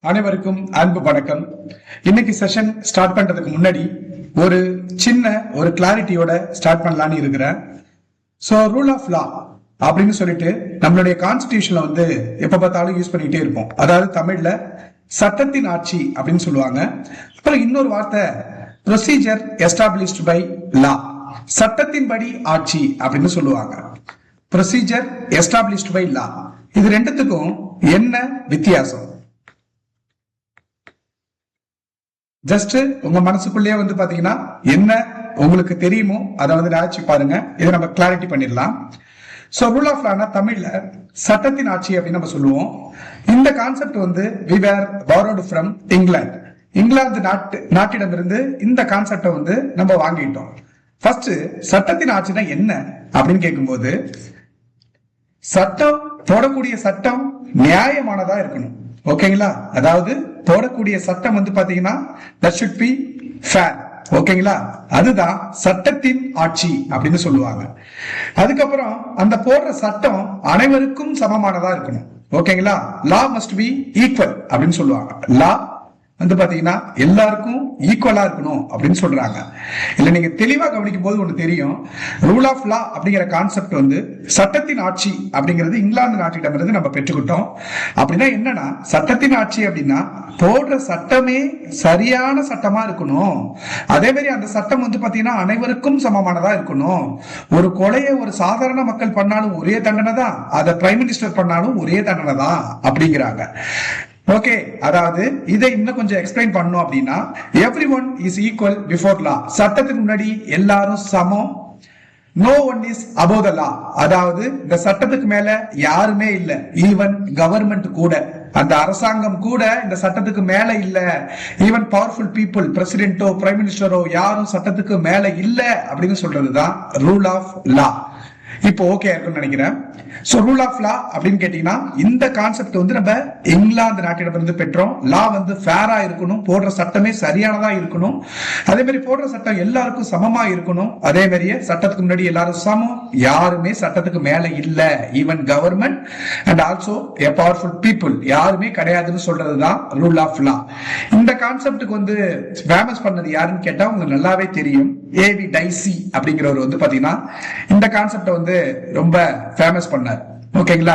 அனைவருக்கும் அன்பு வணக்கம். இன்னைக்கு செஷன் ஸ்டார்ட் பண்றதுக்கு முன்னாடி ஒரு சின்ன கிளாரிட்டியோட ஸ்டார்ட் பண்ணலான்னு இருக்கிறேன். ஸோ ரூல் ஆஃப் லா அப்படின்னு சொல்லிட்டு நம்மளுடைய கான்ஸ்டிடியூஷன்ல எப்ப பார்த்தாலும் யூஸ் பண்ணிட்டே இருப்போம். அதாவது தமிழ்ல சட்டத்தின் ஆட்சி அப்படின்னு சொல்லுவாங்க. அப்புறம் இன்னொரு வார்த்தை ப்ரொசீஜர் எஸ்டாப்ளிஷ்ட் பை லா, சட்டத்தின்படி ஆட்சி அப்படின்னு சொல்லுவாங்க. ப்ரொசீஜர் எஸ்டாப்ளிஷ்ட் பை லா, இது ரெண்டுத்துக்கும் என்ன வித்தியாசம்? ஜஸ்ட் உங்க மனசுக்குள்ளேயே பாத்தீங்கன்னா என்ன உங்களுக்கு தெரியுமோ அதை நினைச்சு பாருங்க. இதை நம்ம கிளாரிட்டி பண்ணிடலாம். சோ ரூல் ஆஃப் லானா தமிழ்ல சட்டத்தின் ஆட்சி அப்படின்னு நம்ம சொல்லுவோம். இந்த concept we were borrowed from England. England நாட்டிடமிருந்து இந்த கான்செப்டை நம்ம வாங்கிட்டோம். ஃபர்ஸ்ட் சட்டத்தின் ஆட்சினா என்ன அப்படின்னு கேட்கும்போது, சட்டம் போடக்கூடிய சட்டம் நியாயமானதா இருக்கணும். ஓகேங்களா? அதாவது போடக்கூடிய சட்டம் பாத்தீங்கன்னா that should be fair. ஓகேங்களா? அதுதான் சட்டத்தின் ஆட்சி அப்படின்னு சொல்லுவாங்க. அதுக்கப்புறம் அந்த போடுற சட்டம் அனைவருக்கும் சமமானதா இருக்கணும். ஓகேங்களா? லா மஸ்ட் பி ஈக்குவல் அப்படின்னு சொல்லுவாங்க. லா பாத்தீங்கன்னா எல்லாருக்கும் ஈக்குவலா இருக்கணும் அப்படின்னு சொல்றாங்க. இல்ல நீங்க தெளிவா கவனிக்கும் போது ஒண்ணு தெரியும். ரூல் ஆஃப் லா அப்படிங்கிற கான்செப்ட் சட்டத்தின் ஆட்சி அப்படிங்கிறது இங்கிலாந்து நாட்டிடமிருந்து நம்ம பெற்றுக்கிட்டோம். அப்படின்னா என்னன்னா, சட்டத்தின் ஆட்சி அப்படின்னா போடுற சட்டமே சரியான சட்டமா இருக்கணும். அதே மாதிரி அந்த சட்டம் பாத்தீங்கன்னா அனைவருக்கும் சமமானதா இருக்கணும். ஒரு கொலையை ஒரு சாதாரண மக்கள் பண்ணாலும் ஒரே தண்டனை தான், அதை பிரைம் மினிஸ்டர் பண்ணாலும் ஒரே தண்டனை தான் அப்படிங்கிறாங்க. ஓகே, அதாவது இதை இன்னும் கொஞ்சம் எக்ஸ்பிளைன் பண்ணணும் அப்படின்னா, everyone is equal before law, சட்டத்துக்கு முன்னாடி எல்லாரும் சமம். No one is above the law, அதாவது இந்த சட்டத்துக்கு மேல யாருமே இல்ல. ஈவன் கவர்மெண்ட் கூட, அந்த அரசாங்கம் கூட இந்த சட்டத்துக்கு மேல இல்ல. ஈவன் பவர்ஃபுல் பீப்புள், பிரசிடென்ட்டோ பிரைம் மினிஸ்டரோ யாரும் சட்டத்துக்கு மேல இல்ல அப்படின்னு சொல்றதுதான் ரூல் ஆஃப் லா. இப்போ ஓகே இருக்குன்னு நினைக்கிறேன். சோ ரூல் ஆஃப் லா அப்படின்னு கேட்டீங்கன்னா, இந்த கான்செப்ட் நம்ம இங்கிலாந்து நாட்டிடமிருந்து பெற்றோம். லா ஃபேரா இருக்கணும், போடுற சட்டமே சரியானதா இருக்கணும். அதே மாதிரி போடுற சட்டம் எல்லாருக்கும் சமமா இருக்கணும். அதே மாதிரியே சட்டத்துக்கு முன்னாடி எல்லாரும் சமம், யாருமே சட்டத்துக்கு மேல இல்ல. Even government and also a powerful people யாருமே கிடையாதுன்னு சொல்றதுதான் ரூல் ஆஃப் லா. இந்த கான்செப்டுக்கு ஃபேமஸ் பண்ணது யாருன்னு கேட்டா உங்களுக்கு நல்லாவே தெரியும். ஏவி டைசி அப்படிங்கிறவர் பாத்தீங்கன்னா இந்த கான்செப்ட ரொம்ப ஃபேமஸ் பண்ணார். ஓகேங்களா?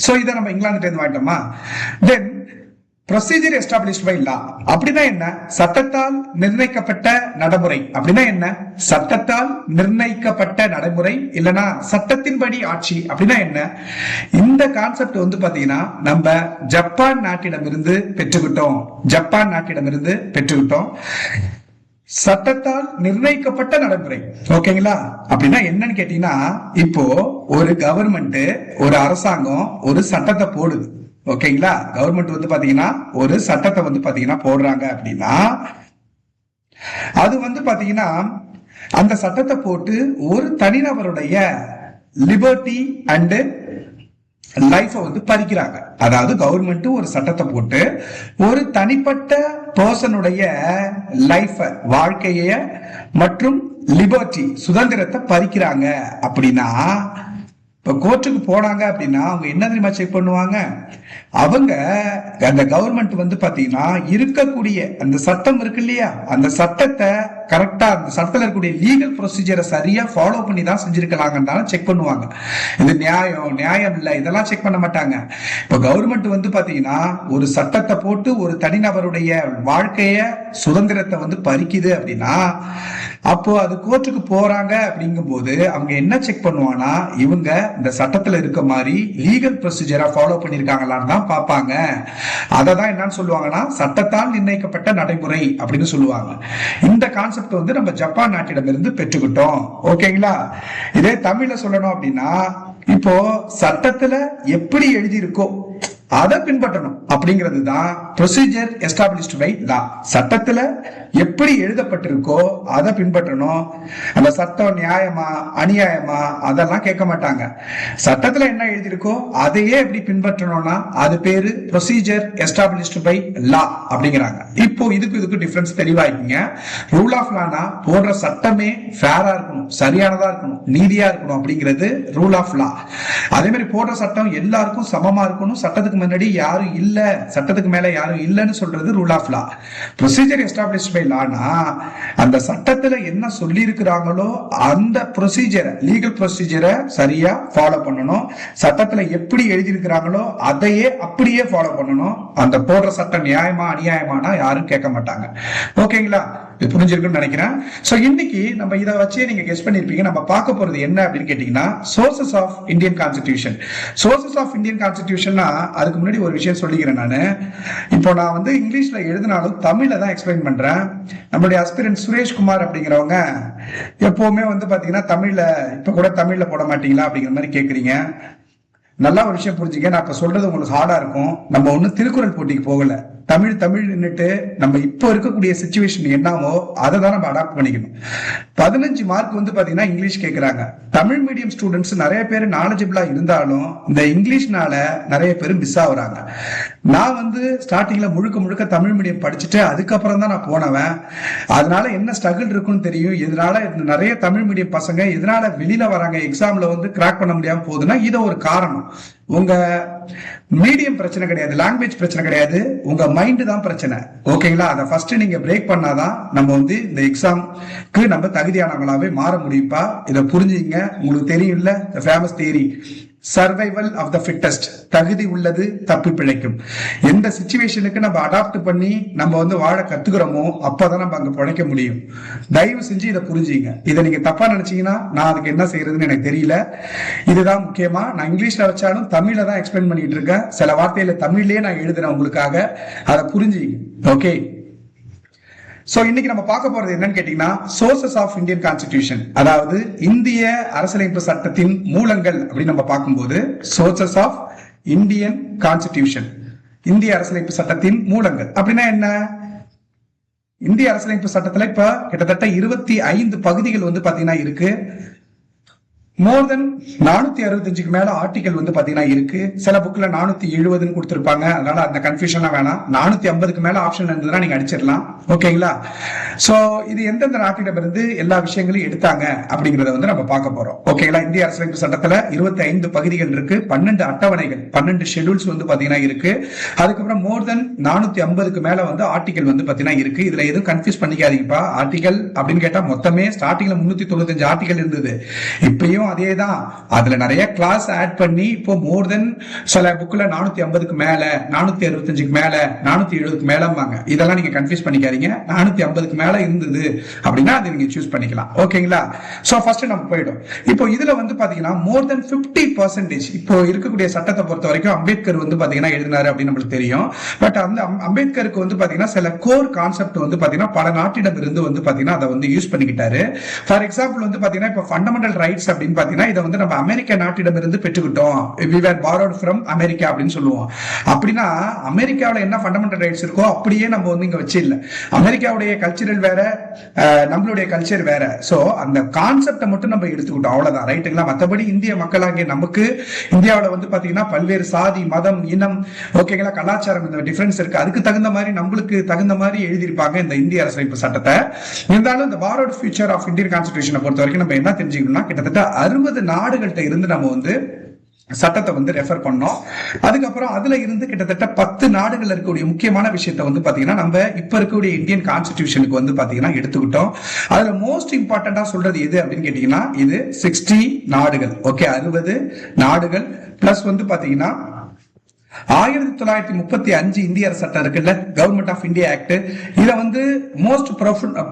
சோ இத நம்ம இங்கிலாந்துல இருந்து வாங்கிட்டோமா. தென் ப்ரொசீஜர் எஸ்டாப்ளிஷ்ட் பை லா அப்படின்னா என்ன? சட்டத்தால் நிர்ணயிக்கப்பட்ட நடைமுறை அப்படின்னா என்ன? சட்டத்தால் நிர்ணயிக்கப்பட்ட நடைமுறை இல்லனா சட்டத்தின்படி ஆட்சி அப்படின்னா என்ன? இந்த கான்செப்ட் பாத்தீங்கன்னா நம்ம ஜப்பான் நாட்டிடமிருந்து பெற்றுக்கிட்டோம். சட்டத்தால் நிர்ணயிக்கப்பட்ட நடைமுறை. ஓகேங்களா? அப்படின்னா என்னன்னு கேட்டீங்கன்னா, இப்போ ஒரு கவர்மெண்ட், ஒரு அரசாங்கம் ஒரு சட்டத்தை போடுது. ஓகேங்களா? கவர்மெண்ட் பாத்தீங்கன்னா ஒரு சட்டத்தை பாத்தீங்கன்னா போடுறாங்க அப்படின்னா, அது பாத்தீங்கன்னா அந்த சட்டத்தை போட்டு ஒரு தனிநபருடைய லிபர்ட்டி அண்ட் லைஃப பறிக்கிறாங்க. அதாவது கவர்மெண்ட் ஒரு சட்டத்தை போட்டு ஒரு தனிப்பட்ட பர்சனுடைய லைஃப, வாழ்க்கைய மற்றும் லிபர்ட்டி, சுதந்திரத்தை பறிக்கிறாங்க. அப்படின்னா இப்ப கோர்ட்டுக்கு போனாங்க அப்படின்னா அவங்க என்ன தெரியுமா செக் பண்ணுவாங்க? அவங்க அந்த கவர்மெண்ட் பாத்தீங்கன்னா இருக்கக்கூடிய அந்த சட்டம் இருக்கு இல்லையா, அந்த சட்டத்தை கரெக்டா, அந்த சட்டத்துல இருக்கக்கூடிய லீகல் ப்ரொசீஜரை சரியா ஃபாலோ பண்ணி தான் செஞ்சிருக்கலாங்கன்னு செக் பண்ணுவாங்க. இது நியாயம் இல்ல, இதெல்லாம் செக் பண்ண மாட்டாங்க. இப்ப கவர்மெண்ட் பாத்தீங்கன்னா ஒரு சட்டத்தை போட்டு ஒரு தனிநபருடைய வாழ்க்கைய, சுதந்திரத்தை பறிக்குது அப்படின்னா, அப்போ அது கோர்ட்டுக்கு போறாங்க. அப்படிங்கும் போது அவங்க என்ன செக் பண்ணுவாங்கன்னா, இவங்க இந்த சட்டத்துல இருக்க மாதிரி லீகல் ப்ரொசீஜரை ஃபாலோ பண்ணிருக்காங்களான்னு தான் பார்ப்பாங்க. அததான் என்னன்னு சொல்லுவாங்கன்னா சட்டத்தால் நிர்ணயிக்கப்பட்ட நடைமுறை அப்படின்னு சொல்லுவாங்க. இந்த கான்செப்ட் நம்ம ஜப்பான் நாட்டிடமிருந்து பெற்றுக்கிட்டோம். ஓகேங்களா? இதே தமிழ்ல சொல்லணும் அப்படின்னா, இப்போ சட்டத்துல எப்படி எழுதி இருக்கோ அதை பின்பற்றணும் அப்படிங்கிறது தான் ப்ரொசீஜர் எஸ்டாப்ளிஷ்ட் பை லா. சட்டத்துல எப்படி எழுதப்பட்டிருக்கோ அதை பின்பற்றணும். அந்த சட்டம் நியாயமா அநியாயமா அதெல்லாம் கேட்க மாட்டாங்க. சட்டத்துல என்ன எழுதியிருக்கோ அதையே எப்படி பின்பற்றணும்னா அது பேரு ப்ரொசீஜர் எஸ்டாப்ளிஷ்ட் பை லா அப்படிங்கிறாங்க. இப்போ இதுக்கு டிஃபரன்ஸ் தெளிவாயிக்குங்க. ரூல் ஆஃப் லானா போடுற சட்டமே ஃபேரா இருக்கணும், சரியானதா இருக்கணும், நீதியா இருக்கணும் அப்படிங்கிறது ரூல் ஆஃப் லா. அதே மாதிரி போடுற சட்டம் எல்லாருக்கும் சமமா இருக்கணும், சட்டத்துக்கு முன்னாடி யாரும் இல்ல, சட்டத்துக்கு மேல யாரும் இல்லைன்னு சொல்றது rule of law. Procedure established by லானா அந்த சட்டத்துல என்ன சொல்லி இருக்கிறாங்களோ அந்த ப்ரொசீஜரை, லீகல் ப்ரொசீஜரை சரியா ஃபாலோ பண்ணணும். சட்டத்துல எப்படி எழுதி இருக்கிறாங்களோ அதையே அப்படியே ஃபாலோ பண்ணணும். அந்த போடுற சட்டம் நியாயமா அநியாயமானா யாரும் கேட்க மாட்டாங்க. ஓகேங்களா? புரிஞ்சிருக்குன்னு நினைக்கிறேன். சோ இன்னைக்கு நம்ம இதை வச்சே நீங்க கெஸ் பண்ணிருப்பீங்க. நம்ம பார்க்க போறது என்ன அப்படின்னு கேட்டீங்கன்னா, sources of Indian constitution. Sources of Indian கான்ஸ்டிடியூஷன்னா அதுக்கு முன்னாடி ஒரு விஷயம் சொல்லிக்கிறேன். இப்போ நான் வந்து இங்கிலீஷ்ல எழுதினாலும் தமிழ்ல தான் எக்ஸ்பிளைன் பண்றேன். நம்மளுடைய அஸ்பிரண்ட் சுரேஷ்குமார் அப்படிங்கிறவங்க எப்பவுமே வந்து பாத்தீங்கன்னா தமிழ்ல, இப்ப கூட தமிழ்ல போட மாட்டீங்களா அப்படிங்கிற மாதிரி கேக்குறீங்க. நல்லா ஒரு விஷயம் புரிஞ்சுக்க, நான் இப்ப சொல்றது உங்களுக்கு ஹார்டா இருக்கும். நம்ம ஒண்ணு திருக்குறள் போட்டிக்கு போகல. தமிழ் நின்னுட்டு நம்ம இப்போ இருக்கக்கூடிய சிச்சுவேஷன் என்னவோ அதை தான் நம்ம அடாப்ட் பண்ணிக்கணும். 15 மார்க் வந்து பாத்தீங்கன்னா இங்கிலீஷ் கேட்கறாங்க. தமிழ் மீடியம் ஸ்டூடெண்ட்ஸ் நிறைய பேர் நாலேஜபிளா இருந்தாலும் இந்த இங்கிலீஷ்னால நிறைய பேர் மிஸ் ஆகுறாங்க. நான் வந்து ஸ்டார்டிங்ல முழுக்க தமிழ் மீடியம் படிச்சுட்டு அதுக்கப்புறம் தான் நான் போனவன். அதனால என்ன ஸ்ட்ரகிள் இருக்குன்னு தெரியும். இதனால நிறைய தமிழ் மீடியம் பசங்க எதனால வெளியில வராங்க, எக்ஸாம்ல வந்து கிராக் பண்ண முடியாம போகுதுன்னா இது ஒரு காரணம். உங்க மீடியம் பிரச்சனை கிடையாது, லாங்குவேஜ் பிரச்சனை கிடையாது, உங்க மைண்ட் தான் பிரச்சனை. ஓகேங்களா? அதை ஃபர்ஸ்ட் நீங்க பிரேக் பண்ணாதான் நம்ம வந்து இந்த எக்ஸாம்க்கு நம்ம தகுதியானவங்களாவே மாற முடியும்பா. இதை புரிஞ்சுங்க. உங்களுக்கு தெரியும்ல famous theory, survival of the fittest. தகுதி உள்ளது தப்பி பிழைக்கும். எந்த சிச்சுவேஷனுக்கு நம்ம அடாப்ட் பண்ணி நம்ம வந்து வாழ கத்துக்கிறோமோ அப்பதான் நம்ம அங்க பிழைக்க முடியும். தயவு செஞ்சு இதை புரிஞ்சுங்க. இதை நீங்க தப்பா நினைச்சீங்கன்னா நான் அதுக்கு என்ன செய்யறதுன்னு எனக்கு தெரியல. இதுதான் முக்கியமா. நான் இங்கிலீஷ்ல வச்சாலும் தமிழ்ல தான் எக்ஸ்பிளைன் பண்ணிட்டு இருக்கேன். சில வார்த்தையில தமிழ்லயே நான் எழுதுறேன் உங்களுக்காக. அதை புரிஞ்சுங்க. ஓகே, சோ இன்னைக்கு நம்ம பார்க்க போறது என்னன்னு கேட்டீங்கன்னா, சோர்சஸ் ஆஃப் இந்தியன் கான்ஸ்டிடியூஷன், அதாவது இந்திய அரசியலமைப்பு சட்டத்தின் மூலங்கள் அப்படின்னு நம்ம பார்க்கும்போது, சோர்சஸ் ஆஃப் இந்தியன் கான்ஸ்டிடியூஷன், இந்திய அரசியலமைப்பு சட்டத்தின் மூலங்கள் அப்படின்னா என்ன? இந்திய அரசியலமைப்பு சட்டத்துல இப்ப கிட்டத்தட்ட 25 பகுதிகள் வந்து பாத்தீங்கன்னா இருக்கு. மோர் தென் 465க்கு மேல ஆர்டிகல் வந்து பாத்தீங்கன்னா இருக்கு. சில புக்ல 470 கொடுத்திருப்பாங்க. அதனால அந்த கன்ஃபியூஷன்லாம் வேணாம். 450க்கு மேல ஆப்ஷன் இருந்ததுன்னா நீங்க அடிச்சிடலாம். ஓகேங்களா? சோ இது எந்தெந்த நாட்டிடம் இருந்து எல்லா விஷயங்களையும் எடுத்தாங்க அப்படிங்கறத வந்து நம்ம பார்க்க போறோம். ஓகேங்களா? இந்திய அரசியலமைப்பு சட்டத்துல 25 பகுதிகள் இருக்கு, 12 அட்டவணைகள், 12 ஷெட்யூல்ஸ் வந்து பாத்தீங்கன்னா இருக்கு. அதுக்கப்புறம் மோர் தென் 450க்கு மேல வந்து ஆர்டிகல் வந்து பாத்தீங்கன்னா இருக்கு. இதுல எதுவும் கன்ஃபியூஸ் பண்ணிக்காதீங்கப்பா. ஆர்டிகல் அப்படின்னு கேட்டா மொத்தமே ஸ்டார்டிங்ல 395 ஆர்டிகல் இருந்தது. இப்பயும் அதேதான். அதுல நிறைய கிளாஸ் ஆட் பண்ணி இப்போ மோர் தென் சில புக்ல 450க்கு மேல, 465க்கு மேல, 470க்கு மேலம்பாங்க. இதெல்லாம் நீங்க கன்ஃபியூஸ் பண்ணிக்காதீங்க. 450க்கு மேல இருந்தது அப்படின்னா அதை நீங்க சூஸ் பண்ணிக்கலாம். ஓகேங்களா? சோ ஃபர்ஸ்ட் நம்ம போயிடும். இப்போ இதுல வந்து பாத்தீங்கன்னா மோர் தென் 50% இப்போ இருக்கக்கூடிய சட்டத்தை பொறுத்த வரைக்கும் அம்பேத்கர் வந்து பாத்தீங்கன்னா எழுதினாரு அப்படின்னு நம்மளுக்கு தெரியும். பட் அந்த அம்பேத்கருக்கு வந்து பாத்தீங்கன்னா சில கோர் கான்செப்ட் வந்து பாத்தீங்கன்னா பல நாட்டிடம் இருந்து வந்து பாத்தீங்கன்னா அதை வந்து யூஸ் பண்ணிக்கிட்டாரு. ஃபார் எக்ஸாம்பிள் வந்து பாத்தீங்கன்னா இப்போ ஃபண்டமெண்டல் ரைட்ஸ் அப்படின்னு பாத்தீங்கன்னா இதை வந்து நம்ம அமெரிக்க நாட்டிடம் இருந்து பெற்றுக்கிட்டோம். we were borrowed from America அப்படின்னு சொல்லுவோம். அப்படின்னா அமெரிக்காவில் என்ன ஃபண்டமெண்டல் ரைட்ஸ் இருக்கோ அப்படியே நம்ம வந்து இங்க வச்சு இல்ல. அமெரிக்காவுடைய கல்ச்சரல் வேற, நம்மளுடைய கல்ச்சர் வேற. சோ அந்த கான்செப்டை மட்டும் நம்ம எடுத்துக்கிட்டோம், அவ்வளவுதான். ரைட்டுங்களா? மற்றபடி இந்திய மக்களாகிய நமக்கு இந்தியாவில் வந்து பாத்தீங்கன்னா பல்வேறு சாதி, மதம், இனம், ஓகேங்களா, கலாச்சாரம், இந்த டிஃபரன்ஸ் இருக்கு. அதுக்கு தகுந்த மாதிரி நம்மளுக்கு தகுந்த மாதிரி எழுதியிருப்பாங்க இந்த இந்திய அரசியலமைப்பு சட்டத்தை. இருந்தாலும் இந்த borrowed feature of Indian Constitution பொறுத்த வரைக்கும் நம்ம என்ன தெரிஞ்சுக்கணும்னா, கிட்டத்தட்ட 60 நாடுகள்கிட்ட இருந்து நம்ம வந்து சட்டத்தை வந்து ரெஃபர் பண்ணோம். அதுக்கப்புறம் அதுல இருந்து கிட்டத்தட்ட 10 நாடுகள் இருக்கக்கூடிய முக்கியமான விஷயத்தை வந்து பாத்தீங்கன்னா நம்ம இப்ப இருக்கக்கூடிய இந்தியன் கான்ஸ்டிடியூஷனுக்கு வந்து பாத்தீங்கன்னா எடுத்துக்கிட்டோம். அதுல மோஸ்ட் இம்பார்ட்டண்டா சொல்றது எது அப்படின்னு கேட்டீங்கன்னா இது 60 நாடுகள். ஓகே, 60 நாடுகள் பிளஸ் வந்து பாத்தீங்கன்னா 1935 இந்திய அரசு சட்டம் இருக்குல்ல, கவர்மெண்ட் ஆஃப் இந்தியா ஆக்ட். இத வந்து most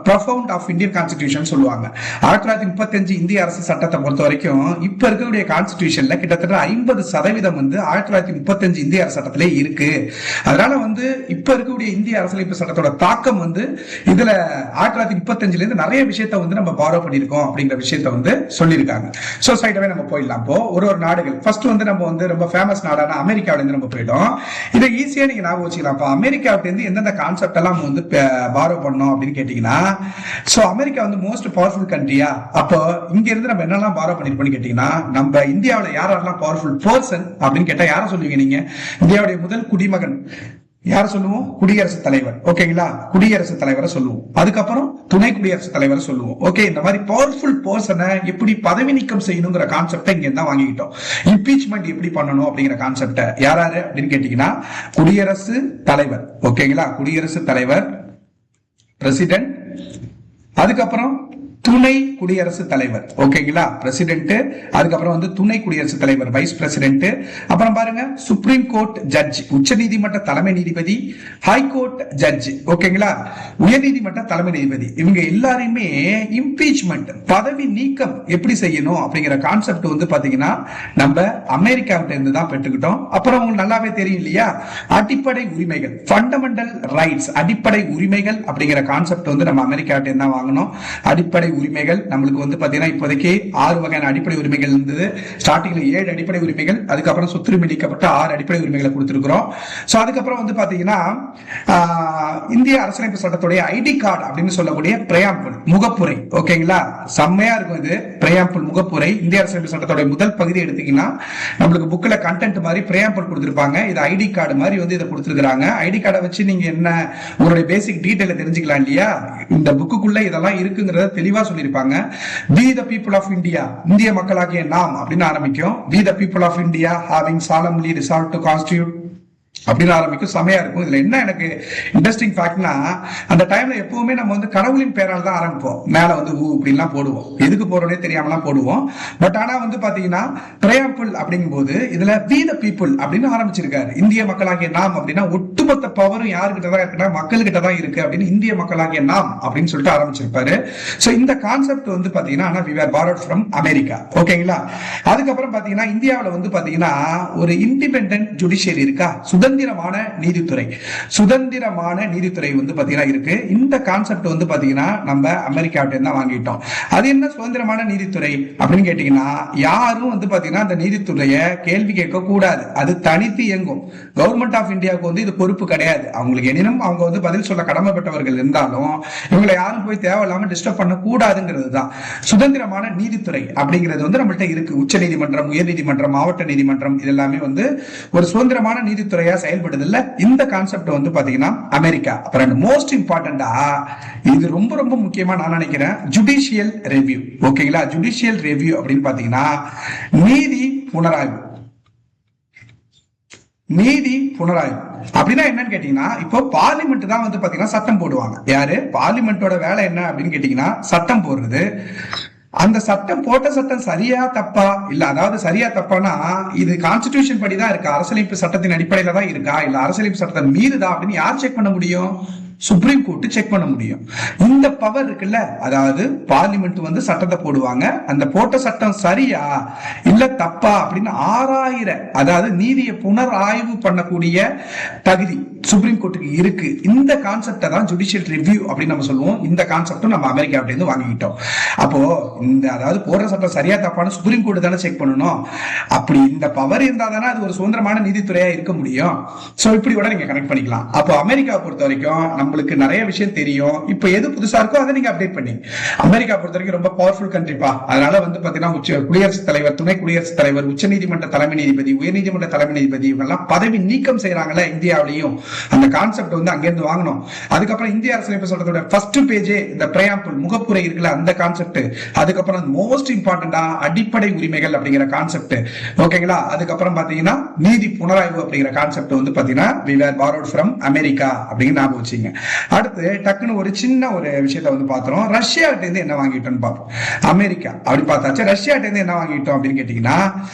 profound of Indian constitution சொல்லுவாங்க. 1935 இந்திய அரசு சட்டத்தை பொறுத்த வரைக்கும் இப்ப இருக்கக்கூடிய கான்ஸ்டிடியூஷன்ல கிட்டத்தட்ட 50% வந்து 1935 இந்திய அரசு சட்டத்திலே இருக்கு. அதனால வந்து இப்ப இருக்கக்கூடிய இந்திய அரசியலமைப்பு சட்டத்தோட தாக்கம் வந்து இதுல 1935ல இருந்து நிறைய விஷயத்த வந்து நம்ம பாரோ பண்ணிருக்கோம் அப்படிங்கிற விஷயத்த வந்து சொல்லியிருக்காங்க. சோ சைடாவே நம்ம போயிடலாம். இப்போ ஒரு நாடுகள் ஃபர்ஸ்ட் வந்து நம்ம வந்து ரொம்ப ஃபேமஸ் நாடான அமெரிக்காவில இருந்து நம்ம போயிடும். இதை ஈஸியா நீங்க ஞாபகம் வச்சுக்கலாம். அமெரிக்காவில இருந்து எந்தெந்த கான்செப்ட் எல்லாம் வந்து பாரோ பண்ணோம் அப்படின்னு கேட்டீங்கன்னா, சோ அமெரிக்கா வந்து மோஸ்ட் பவர்ஃபுல் கண்ட்ரியா. அப்போ இங்க இருந்து நம்ம என்னெல்லாம் பாரோ பண்ணிருப்போம்னு கேட்டீங்கன்னா, நம்ம இந்தியாவில யாரெல்லாம் பவர்ஃபுல் பர்சன் அப்படின்னு கேட்டா யார சொல்லுவீங்க நீங்க? இந்தியாவுடைய முதல் குடிமகன் யார சொல்லுவோம்? குடியரசுத் தலைவர். ஓகேங்களா? குடியரசுத் தலைவரை சொல்லுவோம். அதுக்கப்புறம் துணை குடியரசுத் தலைவரை சொல்லுவோம். ஓகே, இந்த மாதிரி பவர்ஃபுல் பர்சனை எப்படி பதவி நீக்கம் செய்யணுங்கிற கான்செப்டை இங்க தான் வாங்கிக்கிட்டோம். இம்பீச்மெண்ட் எப்படி பண்ணணும் அப்படிங்கிற கான்செப்டை யாராரு அப்படின்னு கேட்டீங்கன்னா குடியரசு தலைவர். ஓகேங்களா? குடியரசுத் தலைவர், பிரசிடென்ட், அதுக்கப்புறம் துணை குடியரசுத் தலைவர். ஓகேங்களா? பிரசிடென்ட், அதுக்கப்புறம் வந்து துணை குடியரசுத் தலைவர், வைஸ் பிரசிடென்ட், அப்புறம் பாருங்க சுப்ரீம் கோர்ட் ஜட்ஜ், உச்ச நீதிமன்ற தலைமை நீதிபதி, ஹை கோர்ட் ஜட்ஜ். ஓகேங்களா? உயர்நீதிமன்ற தலைமை நீதிபதி. இவங்க எல்லாரையுமே இம்பீச்மெண்ட் பதவி நீக்கம் எப்படி செய்யணும் அப்படிங்கிற கான்செப்ட் வந்து பாத்தீங்கன்னா நம்ம அமெரிக்காவிட்ட இருந்து தான் பெற்றுக்கிட்டோம். அப்புறம் உங்களுக்கு நல்லாவே தெரியும் இல்லையா, அடிப்படை உரிமைகள், ஃபண்டமெண்டல் ரைட்ஸ், அடிப்படை உரிமைகள் அப்படிங்கிற கான்செப்ட் வந்து நம்ம அமெரிக்காவிட்ட இருந்து தான் வாங்கணும். அடிப்படை உரிமைகள் நம்மளுக்கு வந்து பாத்தீங்கன்னா இப்போதைக்கு 6 வகையான அடிப்படை உரிமைகள் இருந்தது. ஸ்டார்டிங்ல 7 அடிப்படை உரிமைகள், அதுக்கப்புறம் சொத்துரிமை நீக்கப்பட்ட 6 அடிப்படை உரிமைகளை கொடுத்திருக்கிறோம். சோ அதுக்கப்புறம் வந்து பாத்தீங்கன்னா இந்திய அரசியலமைப்பு சட்டத்துடைய ஐடி கார்டு அப்படின்னு சொல்லக்கூடிய பிரயாம்பிள் முகப்புரை. ஓகேங்களா? செம்மையா இருக்கும் இது பிரயாம்பிள் முகப்புரை. இந்திய அரசியலமைப்பு சட்டத்துடைய முதல் பகுதி எடுத்தீங்கன்னா நம்மளுக்கு புக்ல கண்டென்ட் மாதிரி பிரயாம்பிள் கொடுத்திருப்பாங்க. இது ஐடி கார்டு மாதிரி வந்து இதை கொடுத்திருக்காங்க. ஐடி கார்டை வச்சு நீங்க என்ன உங்களுடைய பேசிக் டீடைல தெரிஞ்சுக்கலாம் இல்லையா? இந்த புக்குக்குள்ள இதெல்லாம் இருக்குங்கிறத தெளிவா சொல்லிருப்பாங்க. We the people of India, இந்திய மக்களாகிய நாம் அப்படின்னு ஆரம்பிக்கும். We the people of India having solemnly resolved to constitute அப்படின்னு ஆரம்பிக்கும். செமையா இருக்கும். இதுல என்ன எனக்கு இன்ட்ரெஸ்டிங் ஃபேக்ட்னா, அந்த டைம்ல எப்பவுமே நம்ம வந்து கடவுளின் பெயரால் தான் ஆரம்பிப்போம். மேல வந்து இப்படின்லாம் போடுவோம், எதுக்கு போறோன்னே தெரியாமலாம் போடுவோம். பட் ஆனா வந்து பாத்தீங்கன்னா பிரயாம்பிள் அப்படிங்கும் போது இதுல we the people அப்படின்னு ஆரம்பிச்சிருக்காரு. இந்திய மக்களாகிய நாம் அப்படின்னா ஒட்டுமொத்த பவரும் யாருக்கிட்ட தான் இருக்குன்னா மக்கள்கிட்ட தான் இருக்கு அப்படின்னு இந்திய மக்களாகிய நாம் அப்படின்னு சொல்லிட்டு ஆரம்பிச்சிருப்பாரு. சோ இந்த கான்செப்ட் வந்து பாத்தீங்கன்னா we were borrowed from America. ஓகேங்களா? அதுக்கப்புறம் பாத்தீங்கன்னா இந்தியாவில வந்து பாத்தீங்கன்னா ஒரு இண்டிபெண்டன்ட் ஜுடிஷியரி இருக்கா, சுதந்திரமான நீதித்துறை. சுதந்திரமான நீதித்துறை வந்து பாத்தீங்கன்னா இருக்கு. இந்த கான்செப்ட் வந்து பாத்தீங்கன்னா நம்ம அமெரிக்காவிட்ட தான் வாங்கிட்டோம். அது என்ன சுதந்திரமான நீதித்துறை அப்படின்னு கேட்டீங்கன்னா, யாரும் வந்து பாத்தீங்கன்னா அந்த நீதித்துறையை கேள்வி கேட்க கூடாது, அது தனித்து இயங்கும். கவர்மெண்ட் ஆஃப் இந்தியாவுக்கு வந்து இது பொறுப்பு கிடையாது. அவங்களுக்கு எனினும் அவங்க வந்து பதில் சொல்ல கடமைப்பட்டவர்கள் இருந்தாலும் இவங்களை யாரும் போய் தேவையில்லாம டிஸ்டர்ப் பண்ண கூடாதுங்கிறது தான் சுதந்திரமான நீதித்துறை அப்படிங்கிறது வந்து நம்மள்ட்ட இருக்கு. உச்ச நீதிமன்றம், உயர் நீதிமன்றம், மாவட்ட நீதிமன்றம் இதெல்லாமே வந்து ஒரு சுதந்திரமான நீதித்துறையா செயல்படுது இல்ல. இந்த கான்செப்ட் வந்து பாத்தீங்கன்னா அமெரிக்கா. அப்புறம் மோஸ்ட் இம்பார்ட்டண்டா இது ரொம்ப ரொம்ப முக்கியமா நான் நினைக்கிறேன், ஜுடிஷியல் ரிவ்யூ. ஓகேங்களா? ஜுடிஷியல் ரிவ்யூ அப்படின்னு பாத்தீங்கன்னா நீதி புனராய்வு. நீதி புனராய்வு அப்படின்னா என்னன்னு கேட்டீங்கன்னா, இப்போ பார்லிமெண்ட் தான் வந்து பாத்தீங்கன்னா சட்டம் போடுவாங்க. யாரு? பார்லிமெண்டோட வேலை என்ன அப்படின்னு கேட்டீங்கன்னா சட்டம் போடுறது. அந்த சட்டம் போட்ட சட்டம் சரியா தப்பா இல்ல, அதாவது சரியா தப்பானா இது கான்ஸ்டிடியூஷன் படிதான் இருக்கா, அரசியலமைப்பு சட்டத்தின் அடிப்படையில தான் இருக்கா, இல்ல அரசியலமைப்பு சட்டத்தை மீறுதா அப்படின்னு யார் செக் பண்ண முடியும்? சுப்ரீம் கோர்ட் செக் பண்ண முடியும். இந்த பவர் இருக்குல்ல, அதாவது பார்லிமெண்ட் வந்து சட்டத்தை போடுவாங்க, அந்த போட்ட சட்டம் சரியா இல்ல தப்பா அப்படின்னு ஆராயிர, அதாவது நீதியை புனர் ஆய்வு பண்ணக்கூடிய தகுதி சுப்ரீம் கோர்ட்டுக்கு இருக்கு. இந்த கான்செப்டை தான் ஜுடிஷியல் ரிவ்யூ அப்படின்னு நம்ம சொல்லுவோம். இந்த கான்செப்டும் நம்ம அமெரிக்காவிட்ட இருந்து வாங்கிக்கிட்டோம். அப்போ இந்த அதாவது போடுற சட்டம் சரியா தப்பான சுப்ரீம் கோர்ட் தானே செக் பண்ணணும். அப்படி இந்த பவர் இருந்தா தானே அது ஒரு சுதந்திரமான நீதித்துறையா இருக்க முடியும். சோ இப்படி கூட நீங்க கனெக்ட் பண்ணிக்கலாம். அப்போ அமெரிக்கா பொறுத்த வரைக்கும் நம்மளுக்கு நிறைய விஷயம் தெரியும். இப்போ எது புதுசா இருக்கோ அதை நீங்க அப்டேட் பண்ணி. அமெரிக்கா பொறுத்த வரைக்கும் ரொம்ப பவர்ஃபுல் கண்ட்ரிப்பா. அதனால வந்து பாத்தீங்கன்னா குடியரசுத் தலைவர், துணை குடியரசுத் தலைவர், உச்ச நீதிமன்ற தலைமை நீதிபதி, உயர் நீதிமன்ற தலைமை நீதிபதி இவங்கெல்லாம் பதவி நீக்கம் செய்யறாங்கல்ல இந்தியாவிலையும். அந்த கான்செப்ட் வந்து அங்கிருந்து வாங்கணும். அதுக்கப்புறம் இந்திய அரசியலமைப்பு சட்டத்தோட ஃபர்ஸ்ட் பேஜே இந்த பிரயாம்பிள் முகப்புரை இருக்குல்ல, அந்த கான்செப்ட். அதுக்கப்புறம் மோஸ்ட் இம்பார்ட்டண்டா அடிப்படை உரிமைகள் அப்படிங்கிற கான்செப்ட். ஓகேங்களா? அதுக்கப்புறம் பாத்தீங்கன்னா நீதி புனராய்வு அப்படிங்கிற கான்செப்ட் வந்து பாத்தீங்கன்னா we were borrowed from America அப்படின்னு ஞாபகம் வச்சுங்க. அடுத்து டக்குன்னு ஒரு சின்ன ஒரு விஷயத்தை வந்து பாத்துறோம். ரஷ்யா கிட்ட இருந்து என்ன வாங்கிட்டோம்னு பார்ப்போம். அமெரிக்கா அப்படி பார்த்தாச்சு. ரஷ்யா கிட்ட இருந்து என்ன வாங்கிட்டோம் அப்படின்னு கேட்டீங்கன்னா,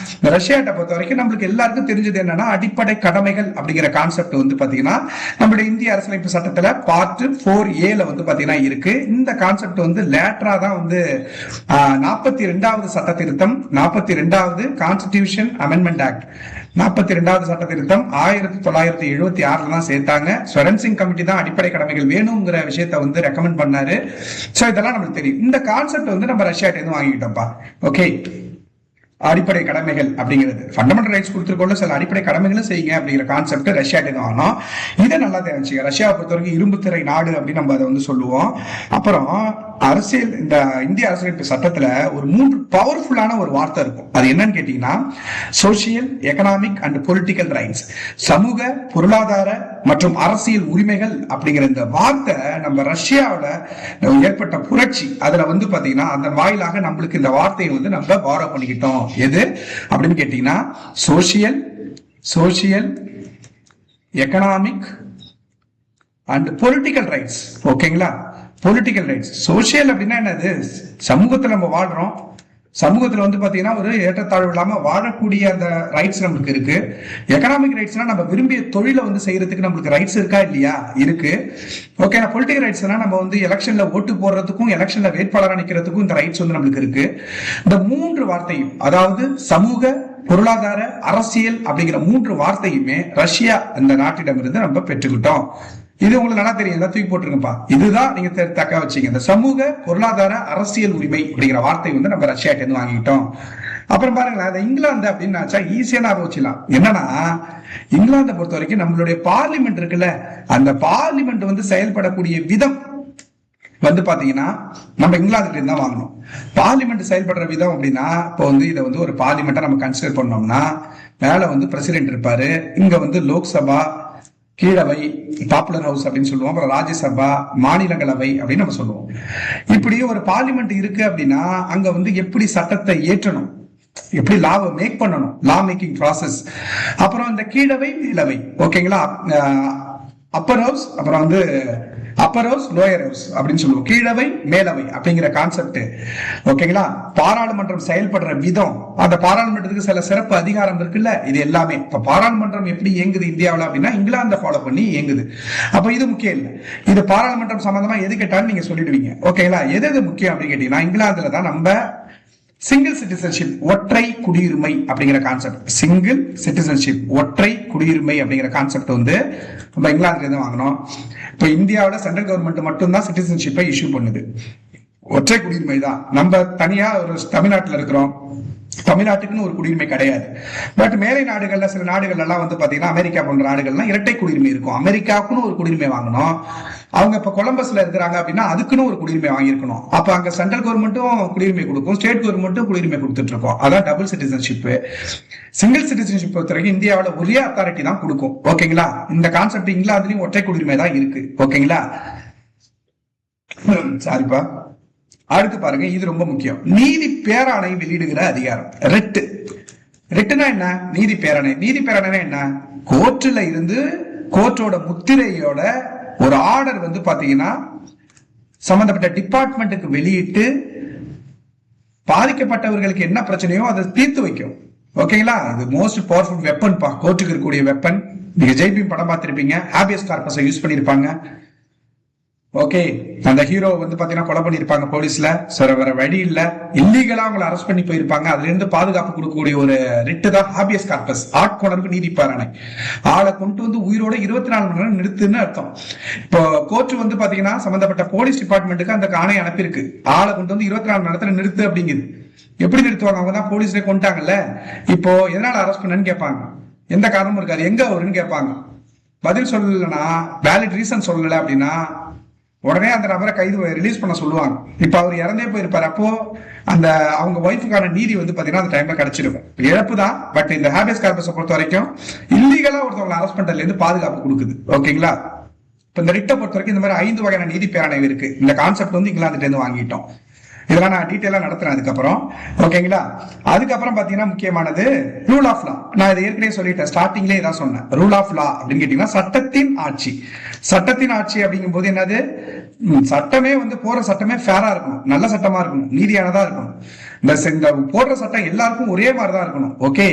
ரஷ்யாட்ட பொறுத்த வரைக்கும் நம்மளுக்கு எல்லாருக்கும் தெரிஞ்சது என்னன்னா அடிப்படை கடமைகள் அப்படிங்கிற கான்செப்ட் வந்து பாத்தீங்கன்னா நம்மளுடைய இந்திய அரசியலமைப்பு சட்டத்துல பார்ட் 4A வந்து பாத்தீங்கன்னா இருக்கு. இந்த கான்செப்ட் வந்து லேட்டரா தான் வந்து 42வது சட்ட திருத்தம், 42வது கான்ஸ்டிடியூஷன் அமெண்ட்மெண்ட் ஆக்ட், 42வது சட்ட திருத்தம் 1976 தான் சேர்த்தாங்க. ஸ்வரன் சிங் கமிட்டி தான் அடிப்படை கடமைகள் வேணுங்கிற விஷயத்தை வந்து ரெக்கமெண்ட் பண்ணாரு. சோ இதெல்லாம் நமக்கு தெரியும். இந்த கான்செப்ட் வந்து நம்ம ரஷ்யாட்ட இருந்து வாங்கிட்டோம்ப்பா. ஓகே, அடிப்படை கடமைகள் அப்படிங்கிறது ஃபண்டமெண்டல் ரைட்ஸ் கொடுத்துருக்கோம்ல, சில அடிப்படை கடமைகளும் செய்யுங்க அப்படிங்கிற கான்செப்ட் ரஷ்யாட்டே தான் ஆனோம். இதை நல்லா தெரிஞ்சுக்க. ரஷ்யாவை பொறுத்த வரைக்கும் இரும்பு திரை நாடு அப்படின்னு நம்ம அதை வந்து சொல்லுவோம். அப்புறம் அரசியல், இந்த இந்திய அரசியலமைப்பு சட்டத்துல ஒரு 3 பவர்ஃபுல்லான ஒரு வார்த்தை இருக்கும். அது என்னன்னு கேட்டீங்கன்னா social, economic and political rights, சமூக, பொருளாதார மற்றும் அரசியல் உரிமைகள் அப்படிங்கிற இந்த வார்த்தை நம்ம ரஷ்யாவில் ஏற்பட்ட புரட்சி, அதுல வந்து பாத்தீங்கன்னா அந்த வாயிலாக நம்மளுக்கு இந்த வார்த்தையை வந்து நம்ம பாரோ பண்ணிக்கிட்டோம். எது அப்படின்னு கேட்டீங்கன்னா social, economic and political rights. ஓகேங்களா? Political rights. சோசியல் அப்படின்னா என்னது? சமூகத்துல நம்ம வாழ்றோம், சமூகத்துல வந்து பாத்தீங்கன்னா ஒரு ஏற்றத்தாழ்வு இல்லாம வாழக்கூடிய அந்த ரைட்ஸ் நம்மளுக்கு இருக்கு. எக்கனாமிக் ரைட்ஸ்னா நம்ம விரும்பிய தொழிலை வந்து செய்யறதுக்கு நம்மளுக்கு ரைட்ஸ் இருக்கா இல்லையா? இருக்கு. ஓகே. பொலிட்டிக்கல் ரைட்ஸ்னா நம்ம வந்து எலெக்ஷன்ல ஓட்டு போடுறதுக்கும் எலெக்ஷன்ல வேட்பாளராக நிற்கிறதுக்கும் இந்த ரைட்ஸ் வந்து நம்மளுக்கு இருக்கு. இந்த 3 வார்த்தையும், அதாவது சமூக, பொருளாதார, அரசியல் அப்படிங்கிற 3 வார்த்தையுமே ரஷ்யா இந்த நாட்டிடமிருந்து நம்ம பெற்றுக்கிட்டோம். இது உங்களுக்கு நல்லா தெரியும், தூக்கி போட்டுருங்கப்பா. இதுதான் நீங்க தக்க வச்சீங்க. இந்த சமூக, பொருளாதார, அரசியல் உரிமை அப்படிங்கிற வார்த்தை வந்து நம்ம ரஷ்யாட்ட இருந்து வாங்கிட்டோம். அப்புறம் பாருங்களேன், இந்த இங்கிலாந்து அப்படின்னு ஈஸியா ஞாபகம் வச்சுக்கலாம். என்னன்னா இங்கிலாந்தை பொறுத்த வரைக்கும் நம்மளுடைய பார்லிமெண்ட் இருக்குல்ல, அந்த பார்லிமெண்ட் வந்து செயல்படக்கூடிய விதம் வந்து பாத்தீங்கன்னா நம்ம இங்கிலாந்துல இருந்து தான் வாங்கணும். பார்லிமெண்ட் செயல்படுற விதம் அப்படின்னா, இப்போ வந்து இதை வந்து ஒரு பார்லிமெண்டா நம்ம கன்சிடர் பண்ணோம்னா, மேல வந்து பிரசிடென்ட் இருப்பாரு, இங்க வந்து லோக்சபா, கீழவை, பாப்புலர் ஹவுஸ் அப்படின்னு சொல்லுவோம், அப்புறம் ராஜ்யசபா, மாநிலங்களவை அப்படின்னு நம்ம சொல்லுவோம். இப்படி ஒரு பார்லிமெண்ட் இருக்கு அப்படின்னா அங்க வந்து எப்படி சட்டத்தை ஏற்றணும், எப்படி லாவை மேக் பண்ணணும், லா மேக்கிங் ப்ராசஸ். அப்புறம் இந்த கீழவை, மேலவை, ஓகேங்களா, அப்பர் ஹவுஸ், அப்புறம் வந்து அப்பர் ஹவுஸ், லோயர் ஹவுஸ் அப்படின்னு சொல்லுவோம். கீழவை, மேலவை அப்படிங்கிற கான்செப்ட். ஓகேங்களா? பாராளுமன்றம் செயல்படுற விதம், அந்த பாராளுமன்றத்துக்கு சில சிறப்பு அதிகாரம் இருக்குல்ல, இது எல்லாமே. இப்ப பாராளுமன்றம் எப்படி இயங்குது இந்தியாவில் அப்படின்னா இங்கிலாந்தை ஃபாலோ பண்ணி இயங்குது. அப்ப இது முக்கியம் இல்லை. இது பாராளுமன்றம் சம்பந்தமா எது கேட்டாலும் நீங்க சொல்லிடுவீங்க. ஓகேங்களா? எது முக்கியம் அப்படின்னு கேட்டீங்கன்னா இங்கிலாந்துல தான் நம்ம சிங்கிள் சிட்டிசன்ஷிப், ஒற்றை குடியுரிமை அப்படிங்கிற கான்செப்ட், சிங்கிள் சிட்டிசன்ஷிப், ஒற்றை குடியுரிமை அப்படிங்கிற கான்செப்ட் வந்து நம்ம இங்கிலாந்துல இருந்து வாங்கணும். இப்ப இந்தியாவில் சென்ட்ரல் கவர்மெண்ட் மட்டும்தான் சிட்டிசன்ஷிப்பை இஷ்யூ பண்ணுது, ஒற்றை குடியுரிமை தான். நம்ம தனியா ஒரு தமிழ்நாட்டில் இருக்கிறோம், தமிழ்நாட்டுக்குன்னு ஒரு குடியுரிமை கிடையாது. பட் மேலை நாடுகள்ல, சில நாடுகள் எல்லாம் வந்து பாத்தீங்கன்னா அமெரிக்கா போன்ற நாடுகள்லாம் இரட்டை குடியுரிமை இருக்கும். அமெரிக்காவுக்குன்னு ஒரு குடியுரிமை வாங்கணும். அவங்க இப்ப கொலம்பஸ்ல இருக்கிறாங்க அப்படின்னா அதுக்குன்னு ஒரு குடியுரிமை வாங்கியிருக்கணும். அப்ப அங்க சென்ட்ரல் கவர்மெண்ட்டும் குடியுரிமை கொடுக்கும், ஸ்டேட் கவர்மெண்ட்டும் குடியுரிமை கொடுத்துட்டு இருக்கோம். அதான் டபுள் சிட்டிசன்ஷிப். சிங்கிள் சிட்டிசன்ஷிப் பொறுத்த வரைக்கும் இந்தியாவில் ஒரே அத்தாரிட்டி தான் கொடுக்கும். ஓகேங்களா? இந்த கான்செப்ட் இங்கிலாந்துலயும் ஒற்றை குடியுரிமை தான் இருக்கு. ஓகேங்களா? சாரிப்பா. அடுத்து பாருங்க, இது ரொம்ப முக்கியம். நீதி பேராணை வெளியிடுகிற அதிகாரம், ரெட்டு. ரெட்டுனா என்ன? நீதி பேராணை. நீதி பேராணை என்ன? கோர்ட்ல இருந்து, கோர்ட்டோட முத்திரையோட ஒரு ஆர்டர் வந்து பாத்தீங்கன்னா சம்பந்தப்பட்ட டிபார்ட்மெண்ட்டுக்கு வெளியிட்டு பாதிக்கப்பட்டவர்களுக்கு என்ன பிரச்சனையோ அதை தீர்த்து வைக்கும். ஓகேங்களா? இது மோஸ்ட் பவர்ஃபுல் வெப்பன் பா, கோர்ட்டுக்கு இருக்கக்கூடிய வெப்பன். நீங்க ஜெய்பீம் படம் பார்த்திருப்பீங்க, ஹாபியஸ் கார்பஸை யூஸ் பண்ணிருப்பாங்க. ஓகே, அந்த ஹீரோ வந்து பாத்தீங்கன்னா கொலை பண்ணிருப்பாங்க போலீஸ்ல, வேற வழி இல்ல, இல்லீகலா அவங்களை அரெஸ்ட் பண்ணி போயிருப்பாங்க. அதுல இருந்து பாதுகாப்பு கொடுக்கக்கூடிய ஒரு ரிட்டு தான் ஹாபியஸ் கார்பஸ், ஆட்கொணர்வு நீதி பேராணை. ஆளை கொண்டு வந்து உயிரோட 24 மணி நேரம் நிறுத்துன்னு அர்த்தம். இப்போ கோர்ட் வந்து பாத்தீங்கன்னா சம்பந்தப்பட்ட போலீஸ் டிபார்ட்மெண்ட்டுக்கு அந்த ஆணை அனுப்பியிருக்கு, ஆளை கொண்டு வந்து 24 மணி நேரத்துல நிறுத்து அப்படிங்குது. எப்படி நிறுத்துவாங்க? அவங்க தான் போலீஸ்ல கொண்டாங்கல்ல. இப்போ எதனால அரெஸ்ட் பண்ணன்னு கேட்பாங்க, எந்த காரணமும் இருக்காது, எங்க வருன்னு கேட்பாங்க. பதில் சொல்லலைன்னா, வேலிட் ரீசன் சொல்லல அப்படின்னா உடனே அந்த நபரை கைது ரிலீஸ் பண்ண சொல்லுவாங்க. இப்ப அவர் இறந்தே போயிருப்பாரு. அப்போ அந்த அவங்க ஒய்ஃபுக்கான நீதி வந்து பாத்தீங்கன்னா அந்த டைம்ல கிடைச்சிருக்கும். இழப்பு தான். பட் இந்த ஹாபியஸ் கார்பஸை பொறுத்த வரைக்கும் இல்லீகலா ஒருத்தவங்களை அரெஸ்ட் பண்றதுல இருந்து பாதுகாப்பு கொடுக்குது. ஓகேங்களா? இப்ப இந்த ரிட்டை பொறுத்த வரைக்கும் இந்த மாதிரி 5 வகையான நீதி பேராணை இருக்கு. இந்த கான்செப்ட் வந்து இங்கிலாந்துல இருந்து வாங்கிட்டோம். இதெல்லாம் நான் டீட்டெயிலா நடத்துறேன் அதுக்கப்புறம். ஓகேங்களா? அதுக்கப்புறம் பாத்தீங்கன்னா முக்கியமானது ரூல் ஆஃப் லா. நான் இதை ஏற்கனவே சொல்லிட்டேன், ஸ்டார்டிங்லேயே இதான் சொன்னேன். ரூல் ஆஃப் லா அப்படின்னு கேட்டீங்கன்னா சட்டத்தின் ஆட்சி. சட்டத்தின் ஆட்சி அப்படிங்கும் போது என்னது? சட்டமே வந்து போற சட்டமே ஃபேரா இருக்கணும், நல்ல சட்டமா இருக்கணும், நீதியானதா இருக்கணும். இந்த போடுற சட்டம் எல்லாருக்கும் ஒரே மாதிரிதான் இருக்கணும். ஓகே,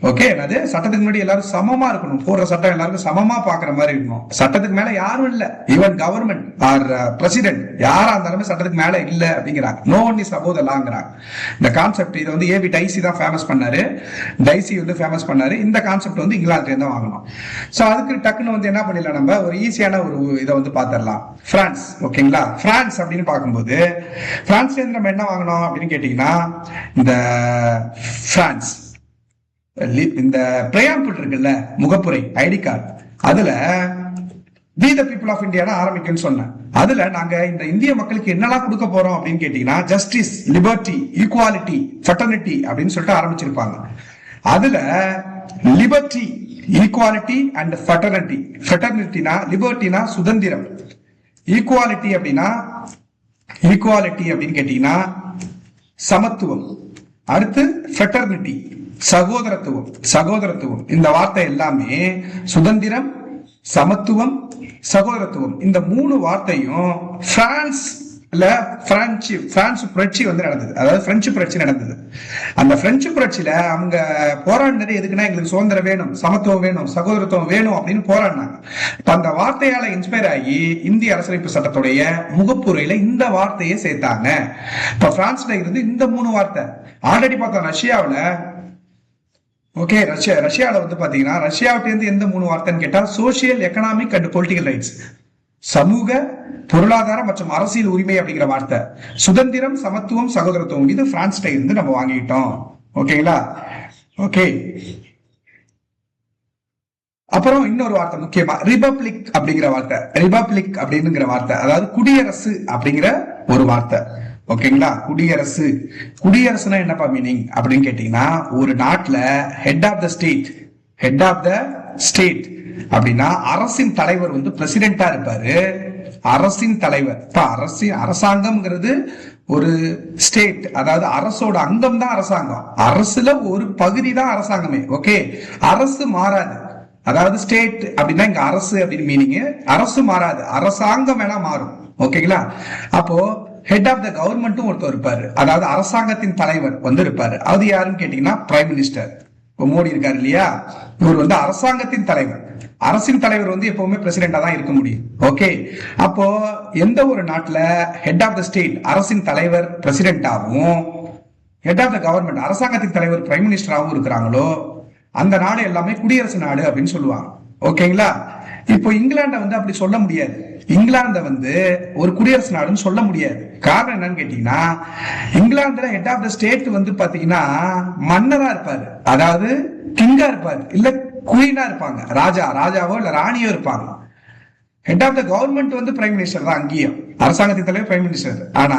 ஓகே, அது சட்டத்துக்கு முன்னாடி எல்லாரும் சமமா இருக்கணும், போடுற சட்டம் எல்லாருக்கும் சமமா பாக்குற மாதிரி இருக்கணும். சட்டத்துக்கு மேல யாரும் இல்ல, ஈவன் கவர்மெண்ட் ஆர் பிரசிடென்ட் யாரா இருந்தாலுமே சட்டத்துக்கு மேல இல்ல அப்படிங்கிறாங்க. நோ ஒன் இஸ் அபோவ் தி லாங்கிறாங்க. இந்த கான்செப்ட் இதை வந்து ஏபி டைசி தான் ஃபேமஸ் பண்ணாரு. டைசி வந்து ஃபேமஸ் பண்ணாரு. இந்த கான்செப்ட் வந்து இங்கிலாந்துல இருந்து வாங்கணும். சோ அதுக்கு டக்குன்னு வந்து என்ன பண்ணிடலாம், நம்ம ஒரு ஈஸியான ஒரு இதை வந்து பாத்திரலாம். பிரான்ஸ். ஓகேங்களா, பிரான்ஸ் அப்படின்னு பார்க்கும்போது பிரான்ஸ்ல இருந்து நம்ம என்ன வாங்கணும் அப்படின்னு கேட்டீங்கன்னா, இந்த பிரான்ஸ் இந்த பிரையாம்பிள் இருக்குல்ல, முகப்புரை, ஐடி கார்டு, அதுல we the people of India ஆரம்பிக்கும்னு சொன்னேன். அதுல நாங்க இந்த இந்திய மக்களுக்கு என்னெல்லாம் கொடுக்க போறோம் அப்படின்னு கேட்டீங்கன்னா, ஜஸ்டிஸ், லிபர்ட்டி, ஈக்குவாலிட்டி, ஃபெட்டர்னிட்டி அப்படின்னு சொல்லிட்டு ஆரம்பிச்சிருப்பாங்க. அதுல லிபர்ட்டி, ஈக்குவாலிட்டி அண்ட் ஃபெட்டர்னிட்டி. ஃபெட்டர்னிட்டினா லிபர்ட்டினா சுதந்திரம், ஈக்குவாலிட்டி அப்படின்னா ஈக்குவாலிட்டி அப்படின்னு கேட்டீங்கன்னா சமத்துவம், அடுத்து ஃபெட்டர்னிட்டி சகோதரத்துவம். சகோதரத்துவம் இந்த வார்த்தை எல்லாமே சுதந்திரம், சமத்துவம், சகோதரத்துவம், இந்த மூணு வார்த்தையும் பிரான்ஸ் புரட்சி வந்து நடந்தது. அதாவது பிரெஞ்சு புரட்சி நடந்தது. அந்த பிரெஞ்சு புரட்சியில அவங்க போராடினது எதுக்குன்னா, எங்களுக்கு சுதந்திரம் வேணும், சமத்துவம் வேணும், சகோதரத்துவம் வேணும் அப்படின்னு போராடினாங்க. அந்த வார்த்தையால இன்ஸ்பயர் ஆகி இந்திய அரசியலமைப்பு சட்டத்துடைய முகப்புரையில இந்த வார்த்தையை சேர்த்தாங்க. இப்ப பிரான்ஸ்ல இருந்து இந்த மூணு வார்த்தை ஆல்ரெடி பார்த்தோம். ரஷ்யாவில ஓகே, ரஷ்யால வந்து பாத்தீங்கன்னா, ரஷ்யாவிட்ட இருந்து எந்த மூணு வார்த்தைன்னு கேட்டா, social, economic and political rights, சமூக, பொருளாதார மற்றும் அரசியல் உரிமை அப்படிங்கிற வார்த்தை, சுதந்திரம், சமத்துவம், சகோதரத்துவம், இது பிரான்ஸ்ல இருந்து நம்ம வாங்கிட்டோம். ஓகேங்களா, ஓகே. அப்புறம் இன்னொரு வார்த்தை முக்கியமா, ரிபப்ளிக் அப்படிங்கிற வார்த்தை. ரிபப்ளிக் அப்படிங்கிற வார்த்தை அதாவது குடியரசு அப்படிங்கிற ஒரு வார்த்தை. ஓகேங்களா, குடியரசு. குடியரசுனா என்னப்பா மீனிங் அப்படின்னு கேட்டீங்கன்னா, ஒரு நாட்டுல head of the state, head of the state அப்படின்னா அரசின் தலைவர் வந்து பிரசிடென்டா இருப்பாரு. அரசின் தலைவர். அரசாங்கம்ங்கிறது ஒரு ஸ்டேட், அதாவது அரசோட அங்கம் தான் அரசாங்கம். அரசுல ஒரு பகுதி தான் அரசாங்கமே. ஓகே, அரசு மாறாது. அதாவது ஸ்டேட் அப்படின்னா இங்க அரசு அப்படின்னு மீனிங். அரசு மாறாது, அரசாங்கம் வேணா மாறும். ஓகேங்களா, அப்போ ஹெட் ஆஃப் த கவர்மெண்ட்டும் ஒருத்தர் இருப்பாரு, அதாவது அரசாங்கத்தின் தலைவர் வந்து இருப்பாரு. அது யாருன்னு கேட்டீங்கன்னா பிரைம் மினிஸ்டர். இப்போ மோடி இருக்காரு இல்லையா, இவர் வந்து அரசாங்கத்தின் தலைவர். அரசின் தலைவர் வந்து எப்பவுமே பிரசிடென்டா தான் இருக்க முடியும். ஓகே, அப்போ எந்த ஒரு நாட்டுல ஹெட் ஆஃப் த ஸ்டேட் அரசின் தலைவர் பிரசிடென்டாவும், ஹெட் ஆஃப் த கவர்மெண்ட் அரசாங்கத்தின் தலைவர் பிரைம் மினிஸ்டராகவும் இருக்கிறாங்களோ, அந்த நாடு எல்லாமே குடியரசு நாடு அப்படின்னு சொல்லுவாங்க. ஓகேங்களா, இப்போ இங்கிலாண்டை வந்து அப்படி சொல்ல முடியாது. இங்கிலாந்தை வந்து ஒரு குடியரசு நாடுன்னு சொல்ல முடியாது. காரணம் என்னன்னு கேட்டீங்கன்னா, இங்கிலாந்துல ஹெட் ஆஃப் த ஸ்டேட் வந்து பாத்தீங்கன்னா மன்னரா இருப்பாரு, அதாவது கிங்கா இருப்பாரு, இல்ல குயினா இருப்பாங்க, ராஜாவோ இல்ல ராணியோ இருப்பாங்க. ஹெட் ஆஃப் த கவர்மெண்ட் வந்து பிரைம் மினிஸ்டர் தான், அங்கேயும் அரசாங்கத்தின் தலைவர் பிரைம் மினிஸ்டர். ஆனா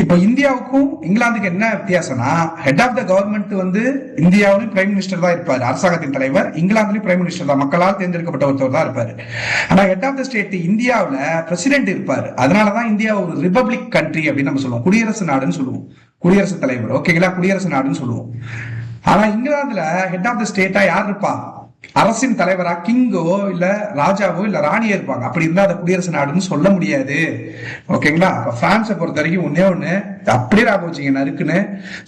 இப்போ இந்தியாவுக்கும் இங்கிலாந்துக்கு என்ன வித்தியாசம்னா, ஹெட் ஆஃப் த கவர்மெண்ட் வந்து இந்தியாவிலும் பிரைம் மினிஸ்டர் தான் இருப்பாரு, அரசாங்கத்தின் தலைவர். இங்கிலாந்துலயும் பிரைம் மினிஸ்டர் தான், மக்களால் தேர்ந்தெடுக்கப்பட்ட ஒருத்தர் தான் இருப்பாரு. ஆனா ஹெட் ஆஃப் த ஸ்டேட் இந்தியாவில பிரசிடென்ட் இருப்பாரு. அதனாலதான் இந்தியா ஒரு ரிபப்ளிக் கண்ட்ரி அப்படின்னு நம்ம சொல்லுவோம், குடியரசு நாடுன்னு சொல்லுவோம், குடியரசுத் தலைவர். ஓகேங்களா, குடியரசு நாடுன்னு சொல்லுவோம். ஆனா இங்கிலாந்துல ஹெட் ஆஃப் த ஸ்டேட்டா யார் இருப்பா, அரசின் தலைவரா கிங்கோ இல்ல ராஜாவோ இல்ல ராணியோ இருப்பாங்க. அப்படி இருந்தா அதை குடியரசு நாடுன்னு சொல்ல முடியாது. ஓகேங்களா, பிரான்ஸை பொறுத்த வரைக்கும் ஒண்ணு அப்படியே வச்சுங்க நறுக்குன்னு,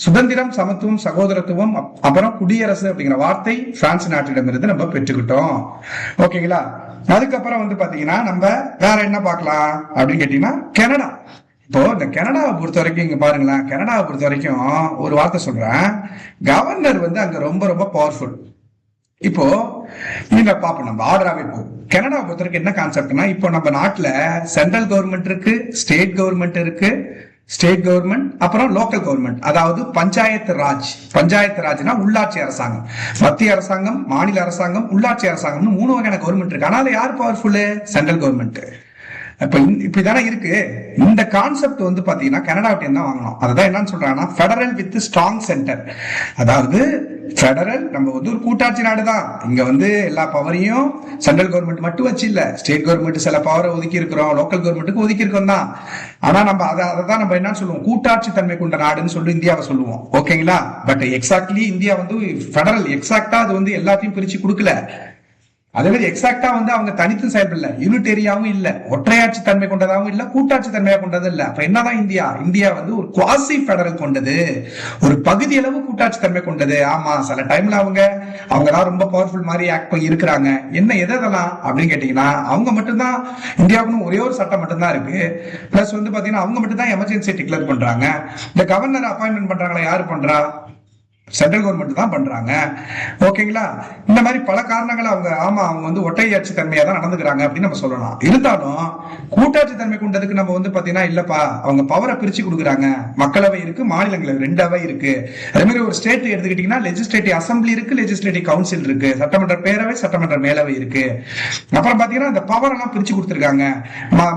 சுதந்திரம், சமத்துவம், சகோதரத்துவம், அப்புறம் குடியரசு அப்படிங்கிற வார்த்தை பிரான்ஸ் நாட்டிடமிருந்து நம்ம பெற்றுக்கிட்டோம். ஓகேங்களா, அதுக்கப்புறம் வந்து பாத்தீங்கன்னா நம்ம வேற என்ன பார்க்கலாம் அப்படின்னு கேட்டீங்கன்னா, கனடா. இப்போ இந்த கனடாவை பொறுத்த வரைக்கும் இங்க பாருங்களேன், கனடாவை பொறுத்த வரைக்கும் ஒரு வார்த்தை சொல்றேன், கவர்னர் வந்து அங்க ரொம்ப ரொம்ப பவர்ஃபுல். இப்போ நீங்க பாப்போம், நம்ம ஆர்டராவே போ. கனடாவை பொறுத்த வரைக்கும் என்ன கான்செப்ட்னா, இப்போ நம்ம நாட்டுல சென்ட்ரல் கவர்மெண்ட் இருக்கு, ஸ்டேட் கவர்மெண்ட் இருக்கு, ஸ்டேட் கவர்மெண்ட் அப்புறம் லோக்கல் கவர்மெண்ட், அதாவது பஞ்சாயத்து ராஜ். பஞ்சாயத்து ராஜ்னா உள்ளாட்சி அரசாங்கம், மத்திய அரசாங்கம், மாநில அரசாங்கம், உள்ளாட்சி அரசாங்கம்னு 3 வகையான கவர்மெண்ட் இருக்கு. ஆனாலும் யார் பவர்ஃபுல், சென்ட்ரல் கவர்மெண்ட். இப்ப இப்படிதானே இருக்கு. இந்த கான்செப்ட் வந்து பாத்தீங்கன்னா கனடாவிட்ட தான் வாங்கணும். அதுதான் என்னன்னு சொல்றாங்கன்னா, ஃபெடரல் வித் ஸ்ட்ராங் சென்டர். அதாவது ஃபெடரல், நம்ம வந்து ஒரு கூட்டாட்சி நாடு தான். இங்க வந்து எல்லா பவரையும் சென்ட்ரல் கவர்மெண்ட் மட்டும் வச்சு இல்ல, ஸ்டேட் கவர்மெண்ட் சில பவரை ஒதுக்கி இருக்கிறோம், லோக்கல் கவர்மெண்ட்டுக்கு ஒதுக்கி இருக்கோம் தான். ஆனா நம்ம அதான் நம்ம என்ன சொல்லுவோம், கூட்டாட்சி தன்மை கொண்ட நாடுன்னு சொல்லி இந்தியாவை சொல்லுவோம். ஓகேங்களா, பட் எக்ஸாக்ட்லி இந்தியா வந்து ஃபெடரல், எக்ஸாக்டா அது வந்து எல்லாத்தையும் பிரிச்சு கொடுக்கல. அதே மாதிரி எக்ஸாக்டா வந்து அவங்க தனித்து செயல்படல, யூனிட்டேரியாவும் இல்ல, ஒற்றையாட்சி தன்மை கொண்டதாகவும் இல்ல, கூட்டாட்சி தன்மையா கொண்டது இல்ல. அப்ப என்னதான் இந்தியா? இந்தியா வந்து ஒரு குவாசி பெடரல் கொண்டது, ஒரு பகுதி அளவு கூட்டாட்சி தன்மை கொண்டது. ஆமா, சில டைம்ல அவங்கதான் ரொம்ப பவர்ஃபுல் மாதிரி ஆக்ட் பண்ணி இருக்கிறாங்க. என்ன எதெல்லாம் அப்படின்னு கேட்டீங்கன்னா, அவங்க மட்டும்தான் இந்தியாவுக்கு ஒரே ஒரு சட்டம் மட்டும்தான் இருக்கு. பிளஸ் வந்து பாத்தீங்கன்னா அவங்க மட்டும் தான் எமர்ஜென்சி டிக்ளேர் பண்றாங்க. இந்த கவர்னர் அப்பாயின்மெண்ட் பண்றாங்களா, யாரு பண்றா? சென்ட்ரல் கவர்மெண்ட் தான் பண்றாங்க. ஓகேங்களா? இந்த மாதிரி பல காரணங்கள் அவங்க வந்து ஒற்றையாட்சி தன்மையா தான் நடந்துக்கிறாங்க அப்படின்னு நம்ம சொல்லலாம். இருந்தாலும் கூட்டாட்சி தன்மை கொண்டதுக்கு நம்ம வந்து பாத்தீங்கன்னா இல்லப்பா, அவங்க பவரை பிரிச்சு கொடுக்குறாங்க. மக்களவை இருக்கு, மாநிலங்களவை 2 அவை இருக்கு. அதே மாதிரி ஒரு ஸ்டேட் எடுத்துக்கிட்டீங்கன்னா லெஜிஸ்லேட்டிவ் அசம்பிளி இருக்கு, லெஜிஸ்லேட்டிவ் கவுன்சில் இருக்கு, சட்டமன்ற பேரவை, சட்டமன்ற மேலவை இருக்கு. அப்புறம் பாத்தீங்கன்னா இந்த பவர் எல்லாம் பிரிச்சு கொடுத்துருக்காங்க.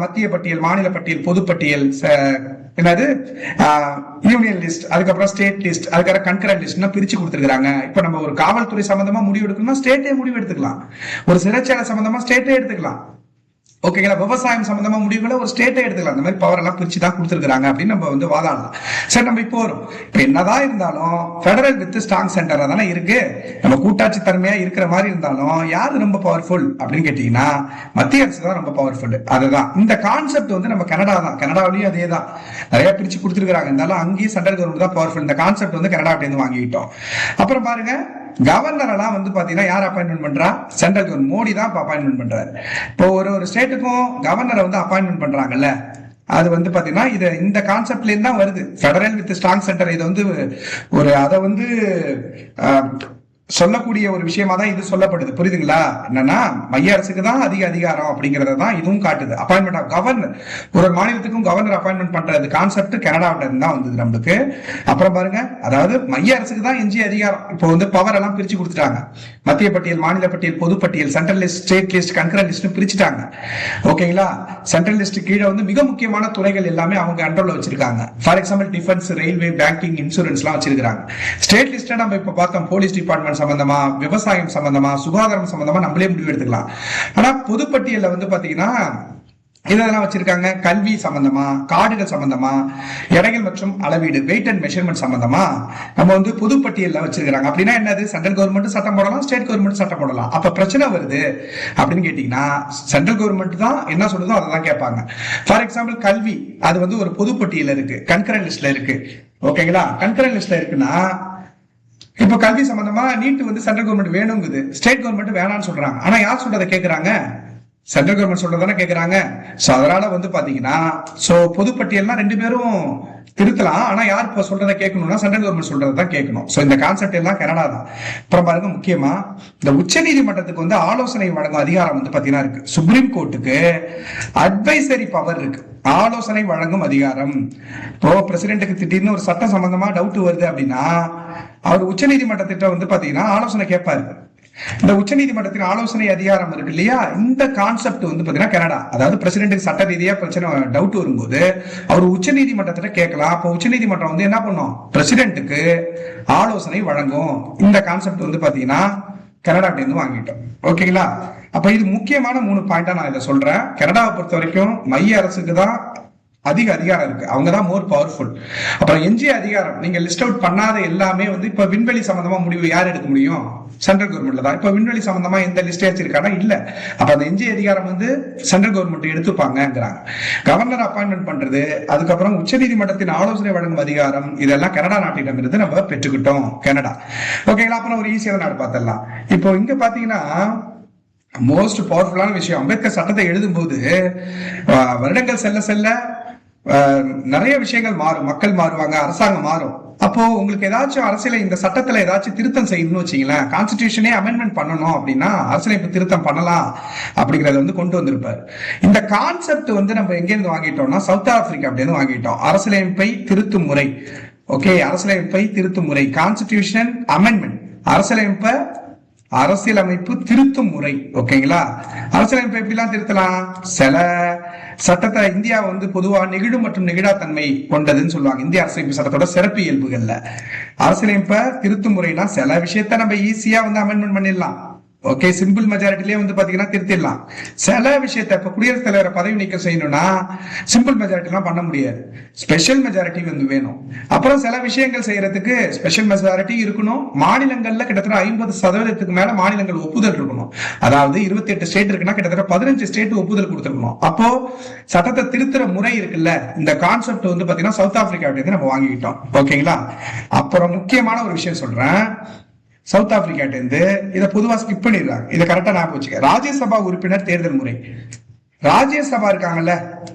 மத்திய பட்டியல், மாநில பட்டியல், பொதுப்பட்டியல், என்னது யூனியன் லிஸ்ட், அதுக்கப்புறம் ஸ்டேட் லிஸ்ட், அதுக்கப்புறம் கன்கரண்ட் லிஸ்ட் பிரிச்சு கொடுத்துருக்காங்க. இப்ப நம்ம ஒரு காவல்துறை சம்பந்தமா முடிவு எடுக்கணும்னா ஸ்டேட்டே முடிவு எடுத்துக்கலாம், ஒரு சிறைச்சாலை சம்பந்தமா ஸ்டேட்டே எடுத்துக்கலாம். ஓகேங்களா? விவசாயம் சம்பந்தமா முடிவுகளை ஒரு ஸ்டேட்டே எடுத்துக்கலாம். அந்த மாதிரி பவர் எல்லாம் பிரிச்சு தான் கொடுத்துருக்காங்க அப்படின்னு நம்ம வந்து வாதாடலாம். சரி, நம்ம இப்போ வரும். இப்ப என்னதான் இருந்தாலும் பெடரல் வித் ஸ்ட்ராங் சென்டரா தானே இருக்கு. நம்ம கூட்டாட்சி தன்மையா இருக்கிற மாதிரி இருந்தாலும் யாரு ரொம்ப பவர்ஃபுல் அப்படின்னு கேட்டீங்கன்னா மத்திய அரசு தான் ரொம்ப பவர்ஃபுல். அதுதான் இந்த கான்செப்ட் வந்து நம்ம கனடா தான், கனடாவிலயும் அதே தான் நிறைய பிரிச்சு கொடுத்துருக்காங்க. இருந்தாலும் அங்கேயும் சென்ட்ரல் கவர்மெண்ட் தான் பவர்ஃபுல். இந்த கான்செப்ட் வந்து கனடா அப்படின்னு வாங்கிட்டோம். அப்புறம் பாருங்க, கவர்னர் எல்லாம் வந்து பாத்தீங்கன்னா யார் அப்பாயின்மெண்ட் பண்றா? சென்ட்ரல் கவர்மெண்ட், மோடி தான் அப்பாயின்மெண்ட் பண்றாரு. இப்போ ஒரு ஸ்டேட்டுக்கும் கவர்னரை வந்து அப்பாயின்மெண்ட் பண்றாங்கல்ல, அது வந்து பாத்தீங்கன்னா இந்த கான்செப்ட்ல இருந்து தான் வருது. பெடரல் வித் ஸ்ட்ராங் சென்டர், இது வந்து அதை வந்து சொல்லக்கூடிய ஒரு விஷயமா தான் இது சொல்லப்படுது. புரியுதுங்களா? என்னன்னா மைய அரசுக்கு தான் அதிக அதிகாரம் அப்படிங்கறத தான் இதுவும் காட்டுது. அப்பாயின்மெண்ட் ஆஃப் கவர்னர், ஒரு மாநிலத்துக்கும் கவர்னர் அப்பாயின்மெண்ட் பண்றது கான்செப்ட் கனடாவில இருந்து தான் வந்தது நம்மளுக்கு. அப்புறம் பாருங்க, அதாவது மைய அரசுக்கு தான் எஞ்சிய அதிகாரம். இப்போ வந்து பவர் எல்லாம் பிரிச்சு கொடுத்துட்டாங்க. மத்திய பட்டியல், மாநில பட்டியல், பொதுப்பட்டியல், central list, state list, concurrent list பிரிச்சுட்டாங்க. ஓகேங்களா? சென்ட்ரல் லிஸ்ட் கீழே வந்து மிக முக்கியமான துறைகள் எல்லாமே அவங்க கண்ட்ரோல்ல வச்சிருக்காங்க. For example defence, railway, banking, insurance எல்லாம் வச்சிருக்காங்க. ஸ்டேட் லிஸ்ட் நம்ம இப்ப பார்த்தோம், போலீஸ் டிபார்ட்மெண்ட் சம்பந்தமா, விவசாயம் சம்பந்தமா, சுகாதாரம் சம்பந்தமா நம்மளே முடிவு எடுத்துக்கலாம். ஆனா பொதுப்பட்டியல்ல வந்து பாத்தீங்கன்னா இதெல்லாம் வச்சிருக்காங்க. கல்வி சம்பந்தமா, காடுகள் சம்பந்தமா, எடைகள் மற்றும் அளவீடு, வெயிட் அண்ட் மெஷர்மெண்ட் சம்பந்தமா நம்ம வந்து பொதுப்பட்டியல்ல வச்சிருக்காங்க. அப்படின்னா என்னது? சென்ட்ரல் கவர்மெண்ட் சட்டம் போடலாம், ஸ்டேட் கவர்மெண்ட் சட்டம் போடலாம். அப்ப பிரச்சனை வருது அப்படின்னு கேட்டீங்கன்னா சென்ட்ரல் கவர்மெண்ட் தான் என்ன சொல்லுதோ அதை தான் கேட்பாங்க. ஃபார் எக்ஸாம்பிள் கல்வி, அது வந்து ஒரு பொதுப்பட்டியல்ல இருக்கு, கன்கரண்ட் லிஸ்ட்ல இருக்கு. ஓகேங்களா? கன்கரண்ட் லிஸ்ட்ல இருக்குன்னா இப்ப கல்வி சம்பந்தமா நீட் வந்து சென்ட்ரல் கவர்மெண்ட் வேணுங்குது, ஸ்டேட் கவர்மெண்ட் வேணாம்னு சொல்றாங்க. ஆனா யார் சொல்றதை கேட்கறாங்க? சென்ட்ரல் கவர்மெண்ட் சொல்றதானே கேட்கறாங்க. சோ அதனால வந்து பாத்தீங்கன்னா பொதுப்பட்டியல்னா 2 பேரும் திருத்தலாம். ஆனா யார் இப்ப சொல்றதை கேட்கணும்னா சென்ட்ரல் கவர்மெண்ட் சொல்றதை தான் கேட்கணும். சோ இந்த கான்செப்ட் எல்லாம் கனடா தான். அப்புறம் பாருங்க, முக்கியமா இந்த உச்ச நீதிமன்றத்துக்கு வந்து ஆலோசனை வழங்கும் அதிகாரம் வந்து பாத்தீங்கன்னா இருக்கு. சுப்ரீம் கோர்ட்டுக்கு அட்வைசரி பவர் இருக்கு, ஆலோசனை வழங்கும் அதிகாரம். இப்போ பிரசிடென்ட்டுக்கு திடீர்னு ஒரு சட்டம் சம்பந்தமா டவுட் வருது அப்படின்னா அவர் உச்ச நீதிமன்றத்திட்ட வந்து பாத்தீங்கன்னா ஆலோசனை கேட்பாரு. இந்த உச்ச நீதிமன்றத்தின் ஆலோசனை அதிகாரம் இருக்கு இல்லையா, இந்த கான்செப்ட் வந்து பாத்தீங்கன்னா கனடா. அதாவது பிரசிடென்ட்டுக்கு சட்ட ரீதியா பிரச்சனை டவுட் வரும்போது அவர் உச்ச நீதிமன்றத்திட்ட கேட்கலாம். அப்போ உச்ச நீதிமன்றம் வந்து என்ன பண்ணும்? பிரசிடென்ட்டுக்கு ஆலோசனை வழங்கும். இந்த கான்செப்ட் வந்து பாத்தீங்கன்னா கனடா இருந்து வாங்கிட்டோம். ஓகேங்களா? அப்ப இது முக்கியமான 3 பாயிண்டா நான் இதை சொல்றேன். கனடாவை பொறுத்த வரைக்கும் மைய அரசுக்கு தான் அதிக அதிகாரம் இருக்கு, அவங்க தான் மோர் பவர்ஃபுல். அப்புறம் எஞ்சிய அதிகாரம் நீங்க லிஸ்ட் அவுட் பண்ணாத எல்லாமே வந்து இப்ப விண்வெளி சம்பந்தமா முடிவு யார் எடுக்க முடியும்? சென்ட்ரல் கவர்மெண்ட்ல தான். இப்ப விண்வெளி சம்பந்தமா எந்த லிஸ்ட் வச்சிருக்கானா இல்ல. அப்ப அந்த எஞ்சிய அதிகாரம் வந்து சென்ட்ரல் கவர்மெண்ட் எடுத்துப்பாங்கிறாங்க. கவர்னர் அப்பாயின்மெண்ட் பண்றது, அதுக்கப்புறம் உச்ச நீதிமன்றத்தின் ஆலோசனை வழங்கும் அதிகாரம், இதெல்லாம் கனடா நாட்டிடம் இருந்து நம்ம பெற்றுக்கிட்டோம். கனடா. ஓகேங்களா? அப்புறம் ஒரு ஈஸியான நாடு பார்த்தலாம். இப்போ இங்க பாத்தீங்கன்னா மோஸ்ட் பவர்ஃபுல்லான விஷயம், அம்பேத்கர் சட்டத்தை எழுதும் போது வருடங்கள் செல்ல செல்ல நிறைய விஷயங்கள் மாறும், மக்கள் மாறுவாங்க, அரசாங்கம் மாறும். அப்போ உங்களுக்கு ஏதாச்சும் அரசியல இந்த சட்டத்துல ஏதாச்சும் திருத்தம் செய்யணும்னு வச்சீங்களேன், கான்ஸ்டிடியூஷனே அமெண்ட்மெண்ட் பண்ணணும் அப்படின்னா அரசியலமைப்பு திருத்தம் பண்ணலாம் அப்படிங்கறத வந்து கொண்டு வந்திருப்பாரு. இந்த கான்செப்ட் வந்து நம்ம எங்க இருந்து வாங்கிட்டோம்னா சவுத் ஆப்பிரிக்கா அப்படின்னு வாங்கிட்டோம். அரசியலமைப்பை திருத்தும் முறை. ஓகே, அரசியலமைப்பை திருத்தும் முறை, கான்ஸ்டிடியூஷன் அமெண்ட்மெண்ட், அரசியலமைப்பு திருத்தும் முறை. ஓகேங்களா? அரசியலமைப்பு எப்படிலாம் திருத்தலாம்? சில சட்டத்தை இந்தியா வந்து பொதுவா நெகிழ் மற்றும் நெகிழா தன்மை கொண்டதுன்னு சொல்லுவாங்க. இந்திய அரசியலமைப்பு சட்டத்தோட சிறப்பு இயல்புகள்ல அரசியலமைப்பை திருத்தும் முறைனா சில விஷயத்த நம்ம ஈஸியா வந்து அமெண்ட்மெண்ட் பண்ணிடலாம். ஓகே, சிம்பிள் மெஜாரிட்டிலே வந்து பாத்தீங்கன்னா திருத்திடலாம். சில விஷயத்த இப்ப குடியரசுத் தலைவரை பதவி நீக்கம் செய்யணும்னா சிம்பிள் மெஜாரிட்டிலாம் பண்ண முடியாது, ஸ்பெஷல் மெஜாரிட்டி வந்து வேணும். அப்புறம் சில விஷயங்கள் செய்யறதுக்கு ஸ்பெஷல் மெஜாரிட்டி இருக்கணும். மாநிலங்கள்ல கிட்டத்தட்ட 50% மேல மாநிலங்கள் ஒப்புதல் இருக்கணும். அதாவது 28 ஸ்டேட் இருக்குன்னா கிட்டத்தட்ட 15 ஸ்டேட் ஒப்புதல் கொடுத்துருக்கணும். அப்போ சட்டத்தை திருத்துற முறை இருக்குல்ல, இந்த கான்செப்ட் வந்து பாத்தீங்கன்னா சவுத் ஆப்பிரிக்கா நம்ம வாங்கிக்கிட்டோம். ஓகேங்களா? அப்புறம் முக்கியமான ஒரு விஷயம் சொல்றேன். சவுத் ஆப்பிரிக்காட்ட இருந்து இதை பொதுவா ஸ்கிப் பண்ணிடுறாங்க. இதை கரெக்டா ஞாபகம் வச்சுக்க. ராஜ்யசபா உறுப்பினர் தேர்தல் முறை. ராஜ்யசபா இருக்காங்கல்ல,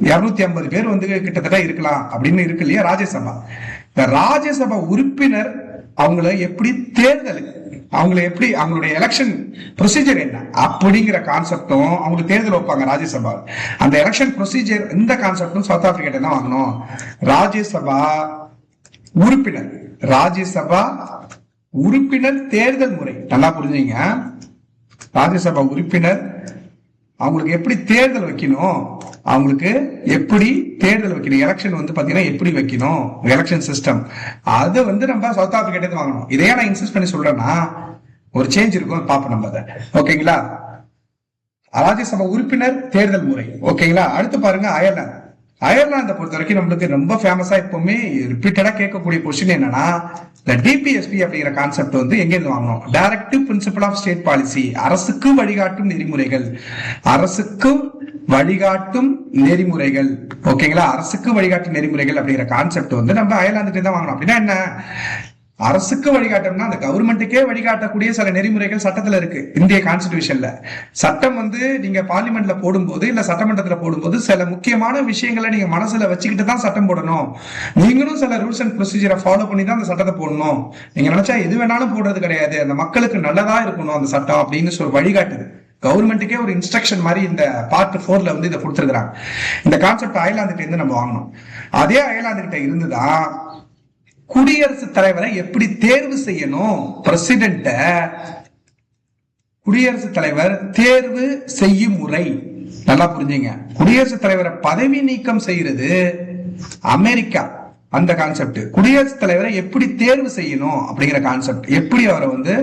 250 பேர் வந்து கிட்டத்தட்ட இருக்கலாம் அப்படின்னு இருக்கு இல்லையா ராஜ்யசபா. இந்த ராஜ்யசபா உறுப்பினர் அவங்கள எப்படி தேர்தல், அவங்களை எப்படி, அவங்களுடைய எலெக்ஷன் ப்ரொசீஜர் என்ன அப்படிங்கிற கான்செப்டும் அவங்களுக்கு தேர்தல் வைப்பாங்க ராஜ்யசபா. அந்த எலெக்ஷன் ப்ரொசீஜர் இந்த கான்செப்டும் சவுத் ஆப்பிரிக்கா தான் வாங்கணும். ராஜ்யசபா உறுப்பினர், ராஜ்யசபா உறுப்பினர் தேர்தல் முறை நல்லா புரிஞ்சுங்க. ராஜ்யசபா உறுப்பினர் அவங்களுக்கு எப்படி தேர்தல் வைக்கணும், அவங்களுக்கு எப்படி தேர்தல் வைக்கணும், எலெக்ஷன் வந்து பாத்தீங்கன்னா எப்படி வைக்கணும், எலெக்ஷன் சிஸ்டம், அது வந்து நம்ம சவுத் ஆப்பிரிக்கா வாங்கணும். இதையே நான் இன்சிஸ்ட் பண்ணி சொல்றேன்னா ஒரு சேஞ்ச் இருக்கும், பார்ப்போம் நம்ம அதை. ஓகேங்களா? ராஜ்யசபா உறுப்பினர் தேர்தல் முறை. ஓகேங்களா? அடுத்து பாருங்க அயர்லாந்து. அயர்லாந்தை பொறுத்த வரைக்கும் நம்மளுக்கு ரொம்ப ஃபேமஸா எப்பவுமே ரிப்பீட்டடா கேட்கக்கூடிய கொஸ்டின் என்னன்னா, இந்த டிபிஎஸ்பி அப்படிங்கிற கான்செப்ட் வந்து எங்க இருந்து வாங்கணும்? Directive principle of state policy, அரசுக்கு வழிகாட்டும் நெறிமுறைகள், அரசுக்கு வழிகாட்டும் நெறிமுறைகள். ஓகேங்களா? அரசுக்கு வழிகாட்டும் நெறிமுறைகள் அப்படிங்கிற கான்செப்ட் வந்து நம்ம அயர்லாந்துட்டு தான் வாங்கணும். அப்படின்னா என்ன? அரசுக்கு வழிகாட்டம்னா அந்த கவர்மெண்ட்டுக்கே வழிகாட்டக்கூடிய சில நெறிமுறைகள் சட்டத்துல இருக்கு. இந்திய கான்ஸ்டிடியூஷன்ல சட்டம் வந்து நீங்க பார்லிமெண்ட்ல போடும்போது இல்ல சட்டமன்றத்துல போடும்போது சில முக்கியமான விஷயங்களை நீங்க மனசுல வச்சுக்கிட்டு தான் சட்டம் போடணும். நீங்களும் சில ரூல்ஸ் அண்ட் ப்ரொசீஜரை ஃபாலோ பண்ணி தான் அந்த சட்டத்தை போடணும். நீங்க நினைச்சா எது வேணாலும் போடுறது கிடையாது, அந்த மக்களுக்கு நல்லதா இருக்கணும் அந்த சட்டம் அப்படின்னு சொல்லி வழிகாட்டுது. கவர்மெண்ட்டுக்கே ஒரு இன்ஸ்ட்ரக்ஷன் மாதிரி இந்த பார்ட் 4ல வந்து இதை கொடுத்துருக்காங்க. இந்த கான்செப்ட் அயர்லாந்துட்ட இருந்து நம்ம வாங்கணும். அதே அயர்லாந்து கிட்ட இருந்துதான் குடியரசுத் தலைவரை எப்படி தேர்வு செய்யணும், பிரசிடென்ட குடியரசுத் தலைவர் தேர்வு செய்யும் முறை நல்லா புரிஞ்சுங்க. குடியரசுத் தலைவரை பதவி நீக்கம் செய்யறது அமெரிக்கா, அந்த கான்செப்ட். குடியரசுத் தலைவரை எப்படி தேர்வு செய்யணும் அப்படிங்கிற கான்செப்ட், எப்படி அவரை வந்து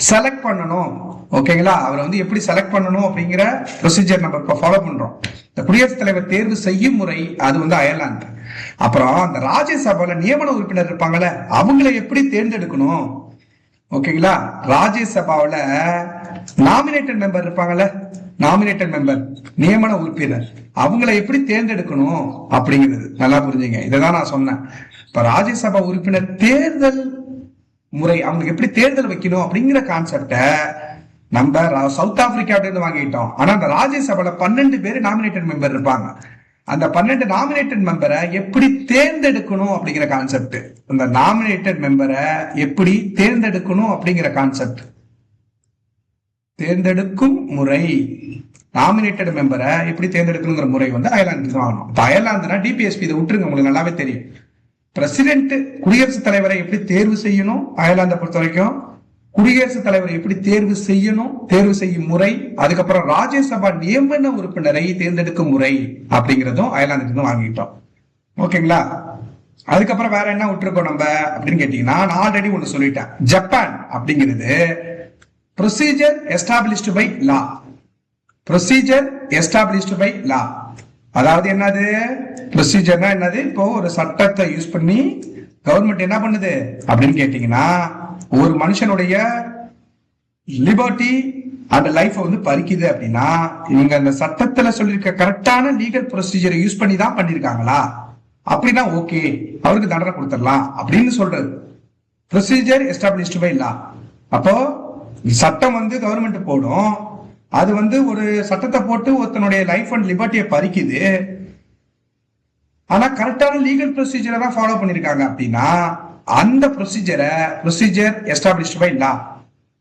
செலக்ட் பண்ணணும். ஓகேங்களா? அவரை வந்து எப்படி செலக்ட் பண்ணணும் அப்படிங்கிற ப்ரொசீஜர் நம்ம இப்ப ஃபாலோ பண்றோம். இந்த குடியரசுத் தலைவர் தேர்வு செய்யும் முறை அது வந்து அயர்லாந்து. அப்புறம் அந்த ராஜ்யசபால நியமன உறுப்பினர் இருப்பாங்கல்ல, அவங்களை எப்படி தேர்ந்தெடுக்கணும். ஓகேங்களா? ராஜ்யசபாவில நாமினேட்டட் மெம்பர் இருப்பாங்கல்ல, நாமினேட்டட் மெம்பர் நியமன உறுப்பினர், அவங்களை எப்படி தேர்ந்தெடுக்கணும் அப்படிங்கிறது நல்லா புரிஞ்சுங்க. இதைதான் நான் சொன்னேன். இப்ப ராஜ்யசபா உறுப்பினர் தேர்தல் முறை, அவங்களுக்கு எப்படி தேர்தல் வைக்கணும் அப்படிங்கிற கான்செப்ட நம்ம சவுத் ஆப்பிரிக்காவில இருந்து வாங்கிட்டோம். ஆனா அந்த ராஜ்யசபால 12 பேர் நாமினேட்டட் மெம்பர் இருப்பாங்க. அந்த 12 நாமினேட்டட் மெம்பரை எப்படி தேர்ந்தெடுக்கணும் அப்படிங்கிற கான்செப்ட், அந்த நாமினேட்டட் மெம்பரை எப்படி தேர்ந்தெடுக்கணும் அப்படிங்கிற கான்செப்ட், தேர்ந்தெடுக்கும் முறை, நாமினேட்டட் மெம்பரை எப்படி தேர்ந்தெடுக்கணுங்கிற முறை வந்து அயர்லாந்து வாங்கணும். இப்ப அயர்லாந்துனா டிபிஎஸ்பி இதை விட்டுருங்க, உங்களுக்கு நல்லாவே தெரியும். பிரசிடென்ட் குடியரசுத் தலைவரை எப்படி தேர்வு செய்யணும் அயர்லாந்தை பொறுத்த வரைக்கும், குடியரசுத் தலைவரை எப்படி தேர்வு செய்யணும், தேர்வு செய்யும் முறை, அதுக்கப்புறம் ராஜ்யசபா நியமன உறுப்பினரை தேர்ந்தெடுக்கும் முறை அப்படிங்கிறதும் அயர்லாந்து வாங்கிட்டோம். ஓகேங்களா? அதுக்கப்புறம் வேற என்ன விட்டுருக்கோம் நம்ம அப்படின்னு கேட்டீங்கன்னா, நான் ஆல்ரெடி ஒண்ணு சொல்லிட்டேன். ஜப்பான் அப்படிங்கிறது procedure established by law, procedure established by law. அதாவது என்னது ப்ரொசீஜர்னா என்னது? இப்போ ஒரு சட்டத்தை யூஸ் பண்ணி கவர்மெண்ட் என்ன பண்ணுது அப்படின்னு கேட்டீங்கன்னா, ஒரு மனுஷனுடைய லிபர்ட்டி அந்த லைஃப் வந்து பறிக்குது அப்படின்னா, நீங்க அந்த சட்டத்துல சொல்லிருக்க கரெக்டான லீகல் ப்ரொசீஜரை யூஸ் பண்ணி தான் பண்ணிருக்காங்களா, அப்படின்னா ஓகே, அவருக்கு தண்டனை கொடுத்துடலாம் அப்படின்னு சொல்றது ப்ரொசீஜர் எஸ்டாப்ளிஷ்டு பை லா. அப்போ சட்டம் வந்து கவர்மெண்ட் போடும், அது வந்து ஒரு சட்டத்தை போட்டு ஒருத்தனுடைய லைஃப் அண்ட் லிபர்ட்டியை பறிக்குது, ஆனா கரெக்டான லீகல் ப்ரொசீஜரை தான் ஃபாலோ பண்ணிருக்காங்க அப்படின்னா அந்த ப்ரொசீஜர் எஸ்டாப்ளிஷ்டு பை லா,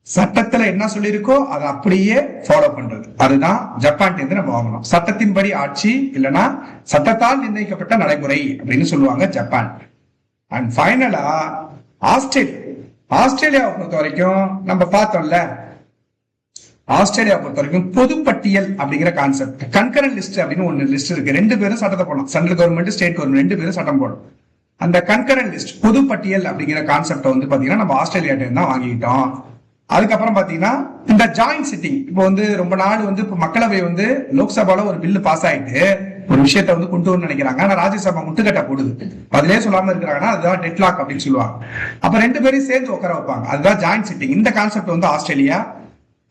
சட்டத்துல என்ன சொல்லியிருக்கோ அதை அப்படியே ஃபாலோ பண்றது. அதுதான் ஜப்பான் இருந்து நம்ம வாங்கணும். சட்டத்தின்படி ஆட்சி இல்லைன்னா சட்டத்தால் நிர்ணயிக்கப்பட்ட நடைமுறை அப்படின்னு சொல்லுவாங்க ஜப்பான். அண்ட் ஃபைனலா ஆஸ்திரேலியாவை பொறுத்த வரைக்கும் நம்ம பார்த்தோம்ல, ஆஸ்திரேலியா பொறுத்த வரைக்கும் பொதுப்பட்டியல் அப்படிங்கிற கான்செப்ட், கன்கரண்ட் லிஸ்ட் அப்படின்னு ஒன்னு லிஸ்ட் இருக்கு. 2 பேரும் சட்டத்தை போடணும், சென்ட்ரல் கவர்மெண்ட் ஸ்டேட் கவர்மெண்ட் 2 பேரும் சட்டம் போடணும். அந்த கன்கரண்ட் லிஸ்ட் பொதுப்பட்டியல் அப்படிங்கிற கான்செப்ட் வந்து பாத்தீங்கன்னா நம்ம ஆஸ்திரேலியா தான் வாங்கிட்டோம். அதுக்கப்புறம் பாத்தீங்கன்னா இந்த ஜாயிண்ட் சிட்டிங், இப்போ வந்து ரொம்ப நாள் வந்து இப்போ மக்களவை வந்து லோக்சபால ஒரு பில்லு பாஸ் ஆயிட்டு ஒரு விஷயத்த வந்து கொண்டு வரணும்னு நினைக்கிறாங்க. ஆனா ராஜ்யசபா முட்டுக்கட்டை போடுது, அதிலே சொல்லாம இருக்கிறாங்கன்னா அதுதான் டெட்லாக் அப்படின்னு சொல்லுவாங்க. அப்ப ரெண்டு பேரும் சேர்ந்து உட்கார வைப்பாங்க, அதுதான் ஜாயிண்ட் சிட்டிங். இந்த கான்செப்ட் வந்து ஆஸ்திரேலியா.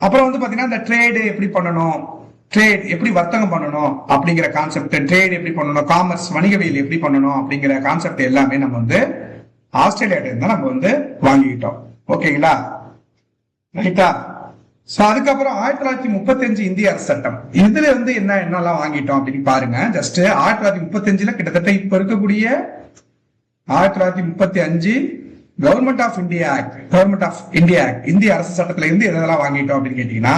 அப்புறம் வந்து பாத்தீங்கன்னா இந்த ட்ரேடு எப்படி பண்ணணும், ட்ரேட் எப்படி வர்த்தகம் பண்ணணும் அப்படிங்கிற கான்செப்ட், ட்ரேட் எப்படி பண்ணணும், காமர்ஸ் வணிகவியல் எப்படி பண்ணணும் அப்படிங்கிற கான்செப்ட் எல்லாமே நம்ம வந்து ஆஸ்திரேலியாட்ட இருந்தா நம்ம வந்து வாங்கிக்கிட்டோம். ஓகேங்களா, ரைட்டா? சோ அதுக்கப்புறம் 1935 இந்திய அரசு சட்டம், இதுல வந்து என்னெல்லாம் வாங்கிட்டோம் அப்படின்னு பாருங்க. ஜஸ்ட் 1935 கிட்டத்தட்ட இப்ப இருக்கக்கூடிய 1935 government of India act, government of India act, இந்திய அரசு சட்டத்துல இருந்து எதெல்லாம் வாங்கிட்டோம் அப்படின்னு கேட்டீங்கன்னா,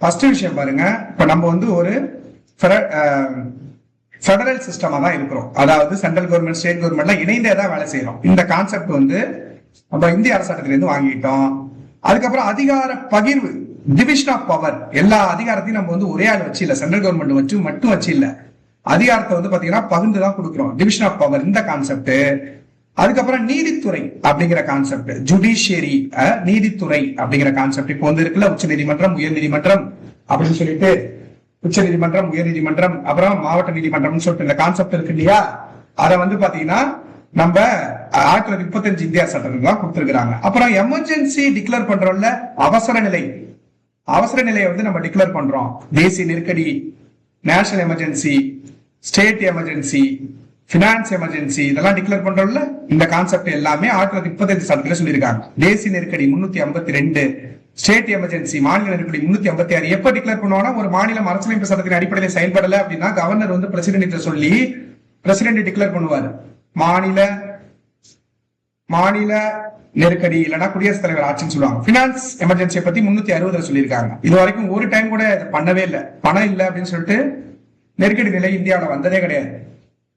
ஃபர்ஸ்ட் விஷயம் பாருங்க, இப்ப நம்ம வந்து ஒரு ஃபெடரல் சிஸ்டமா தான் இருக்கிறோம். அதாவது சென்ட்ரல் கவர்மெண்ட் ஸ்டேட் கவர்மெண்ட்லாம் இணைந்தே தான் வேலை செய்யறோம். இந்த கான்செப்ட் வந்து நம்ம இந்திய அரசு சட்டத்துல இருந்து வாங்கிட்டோம். அதுக்கப்புறம் அதிகார பகிர்வு, டிவிஷன் ஆஃப் பவர், எல்லா அதிகாரத்தையும் நம்ம வந்து ஒரே ஆள் வச்சு இல்ல, சென்ட்ரல் கவர்மெண்ட் வச்சு மட்டும் வச்சு இல்ல, அதிகாரத்தை வந்து பாத்தீங்கன்னா பகிர்ந்து தான் கொடுக்கிறோம், டிவிஷன் ஆஃப் பவர், இந்த கான்செப்ட். அதுக்கப்புறம் நீதித்துறை அப்படிங்கிற கான்செப்ட், ஜுடிஷியரி, நீதித்துறை அப்படிங்கிற கான்செப்ட் இப்போ வந்து இருக்குல்ல, உச்ச நீதிமன்றம், உயர் நீதிமன்றம் அப்படின்னு சொல்லிட்டு, உச்ச நீதிமன்றம், உயர் நீதிமன்றம், அப்புறம் மாவட்ட நீதிமன்றம் சொல்லிட்டு இந்த கான்செப்ட் இருக்கு இல்லையா, அதை வந்து பாத்தீங்கன்னா நம்ம 1935 இந்தியா சட்டத்துல தான் கொடுத்திருக்கிறாங்க. அப்புறம் எமர்ஜென்சி டிக்ளேர் பண்றோம்ல, அவசர நிலை, அவசர நிலையை வந்து நம்ம டிக்ளேர் பண்றோம். தேசிய நெருக்கடி, national emergency, state emergency, finance emergency, இதெல்லாம் டிக்ளேர் பண்றோம்ல, இந்த கான்செப்ட் எல்லாமே 1935 சட்டத்துல சொல்லியிருக்காங்க. தேசிய நெருக்கடி 352, ஸ்டேட் எமர்ஜென்சி மாநில நெருக்கடி 356. எப்ப டிக்ளேர் பண்ணுவாங்கன்னா, ஒரு மாநிலம் அரசியலமைப்பு சட்டத்தின் அடிப்படையில் செயல்படல அப்படின்னா கவர்னர் வந்து பிரசிடென்ட் சொல்லி பிரசிடென்ட் டிக்ளேர் பண்ணுவாரு. மாநில நெருக்கடி இல்லைன்னா குடியரசுத் தலைவர் ஆட்சின்னு சொல்லுவாங்க. பினான்ஸ் எமர்ஜென்சியை பத்தி 360 சொல்லியிருக்காங்க. இது வரைக்கும் ஒரு டைம் கூட பண்ணவே இல்லை. பணம் இல்லை அப்படின்னு சொல்லிட்டு நெருக்கடி நிலை இந்தியாவில் வந்ததே கிடையாது,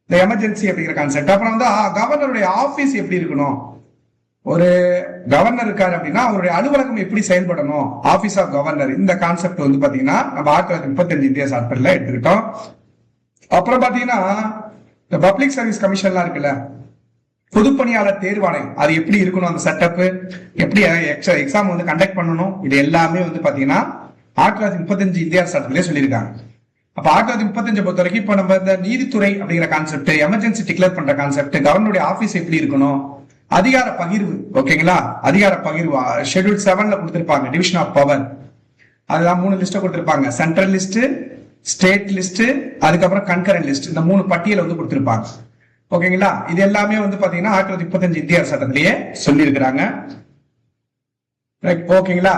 இந்த எமர்ஜென்சி அப்படிங்கிற கான்செப்ட். அப்புறம் வந்து கவர்னருடைய ஆபீஸ் எப்படி இருக்கணும், ஒரு கவர்னர் இருக்காரு அப்படின்னா அவருடைய அலுவலகம் எப்படி செயல்படணும், ஆபீஸ் ஆஃப் கவர்னர், இந்த கான்செப்ட் வந்து பாத்தீங்கன்னா நம்ம 1935 இந்திய சட்டத்துல எடுத்துக்கிட்டோம். அப்புறம் பாத்தீங்கன்னா இந்த பப்ளிக் சர்வீஸ் கமிஷன்லாம் இருக்குல்ல, பொதுப்பணியாளர் தேர்வாணையம், அது எப்படி இருக்கணும், அந்த செட்டப் எப்படி எக்ஸாம் வந்து கண்டக்ட் பண்ணணும், இது எல்லாமே வந்து பாத்தீங்கன்னா 1935 இந்திய சட்டத்திலே சொல்லியிருக்காங்க. அப்ப 1935 பொறுத்த வரைக்கும் இப்ப நம்ம இந்த நீதித்துறை அப்படிங்கிற கான்செப்ட், எமர்ஜென்சி டிக்ளேர் பண்ற கான்செப்ட், கவர்னருடைய ஆபீஸ் எப்படி இருக்கணும், அதிகார பகிர்வு, ஓகேங்களா, அதிகார பகிர்வு ஷெட்யூல் 7ல கொடுத்திருப்பாங்க, டிவிஷன் ஆஃப் பவர், அதுதான் 3 லிஸ்ட் கொடுத்திருப்பாங்க, சென்ட்ரல் லிஸ்ட், ஸ்டேட் லிஸ்ட், அதுக்கப்புறம் கன்கரண்ட் லிஸ்ட், இந்த 3 பட்டியலை வந்து கொடுத்திருப்பாங்க. ஓகேங்களா, இது எல்லாமே வந்து பாத்தீங்கன்னா 1935 இந்திய சட்டத்திலேயே சொல்லி இருக்கிறாங்க. ஓகேங்களா,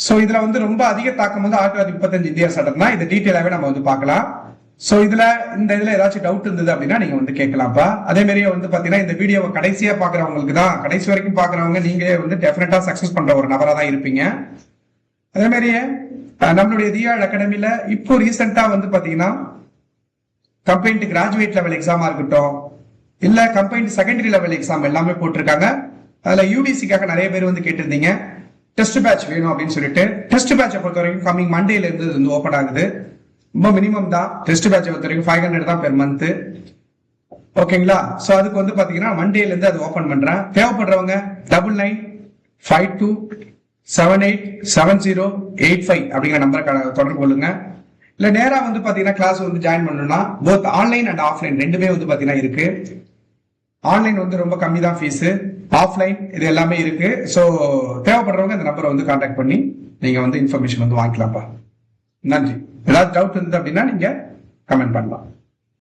சோ இதுல வந்து ரொம்ப அதிக தாக்கம் வந்து 1935 இந்திய சட்டம் தான். இது டீட்டெயிலாவே நம்ம வந்து பார்க்கலாம். சோ இதுல ஏதாச்சும் டவுட் இருந்தது அப்படின்னா நீங்க வந்து கேட்கலாம்ப்பா. அதே மாதிரியே வந்து பாத்தீங்கன்னா இந்த வீடியோவை கடைசியா பாக்குறவங்களுக்கு தான், கடைசி வரைக்கும் பாக்குறவங்க நீங்க வந்து டெஃபினட்டா சக்சஸ் பண்ற ஒரு நபரா தான் இருப்பீங்க. அதே மாதிரியே நம்மளுடைய தியாழ் அகாடமில இப்போ ரீசெண்டா வந்து பாத்தீங்கன்னா கம்பைன்ட் கிராஜுவேட் லெவல் எக்ஸாமா இருக்கட்டும், இல்ல கம்பைன்ட் செகண்டரி லெவல் எக்ஸாம் எல்லாமே போட்டிருக்காங்க. அதுல யூடிசிக்காக நிறைய பேர் வந்து கேட்டிருந்தீங்க டெஸ்ட் பேட்ச் வேணும் அப்படின்னு சொல்லிட்டு. டெஸ்ட் பேட்சை பொறுத்த வரைக்கும் கமிங் மண்டேல இருந்து வந்து ஓபன் ஆகுது. ரொம்ப மினிமம் தான் டெஸ்ட் பேட்சை பொறுத்த வரைக்கும் 500 தான் பெர் மந்த். ஓகேங்களா, சோ அதுக்கு வந்து பாத்தீங்கன்னா மண்டேல இருந்து அது ஓபன் பண்றேன். தேவைப்படுறவங்க 9952787085 அப்படிங்கிற நம்பரை தொடர்பு கொள்ளுங்க. இல்ல நேரா வந்து பாத்தீங்கன்னா கிளாஸ் வந்து ஜாயின் பண்ணணும்னா போத் ஆன்லைன் அண்ட் ஆஃப்லைன் ரெண்டுமே வந்து பாத்தீங்கன்னா இருக்கு. ஆன்லைன் வந்து ரொம்ப கம்மி தான் ஃபீஸ், ஆஃப்லைன் இது எல்லாமே இருக்கு. சோ தேவைப்படுறவங்க இந்த நம்பரை வந்து கான்டாக்ட் பண்ணி நீங்க வந்து இன்ஃபர்மேஷன் வந்து வாங்கிக்கலாம்ப்பா. நன்றி. ஏதாவது டவுட் இருந்தது அப்படின்னா நீங்க கமெண்ட் பண்ணலாம்.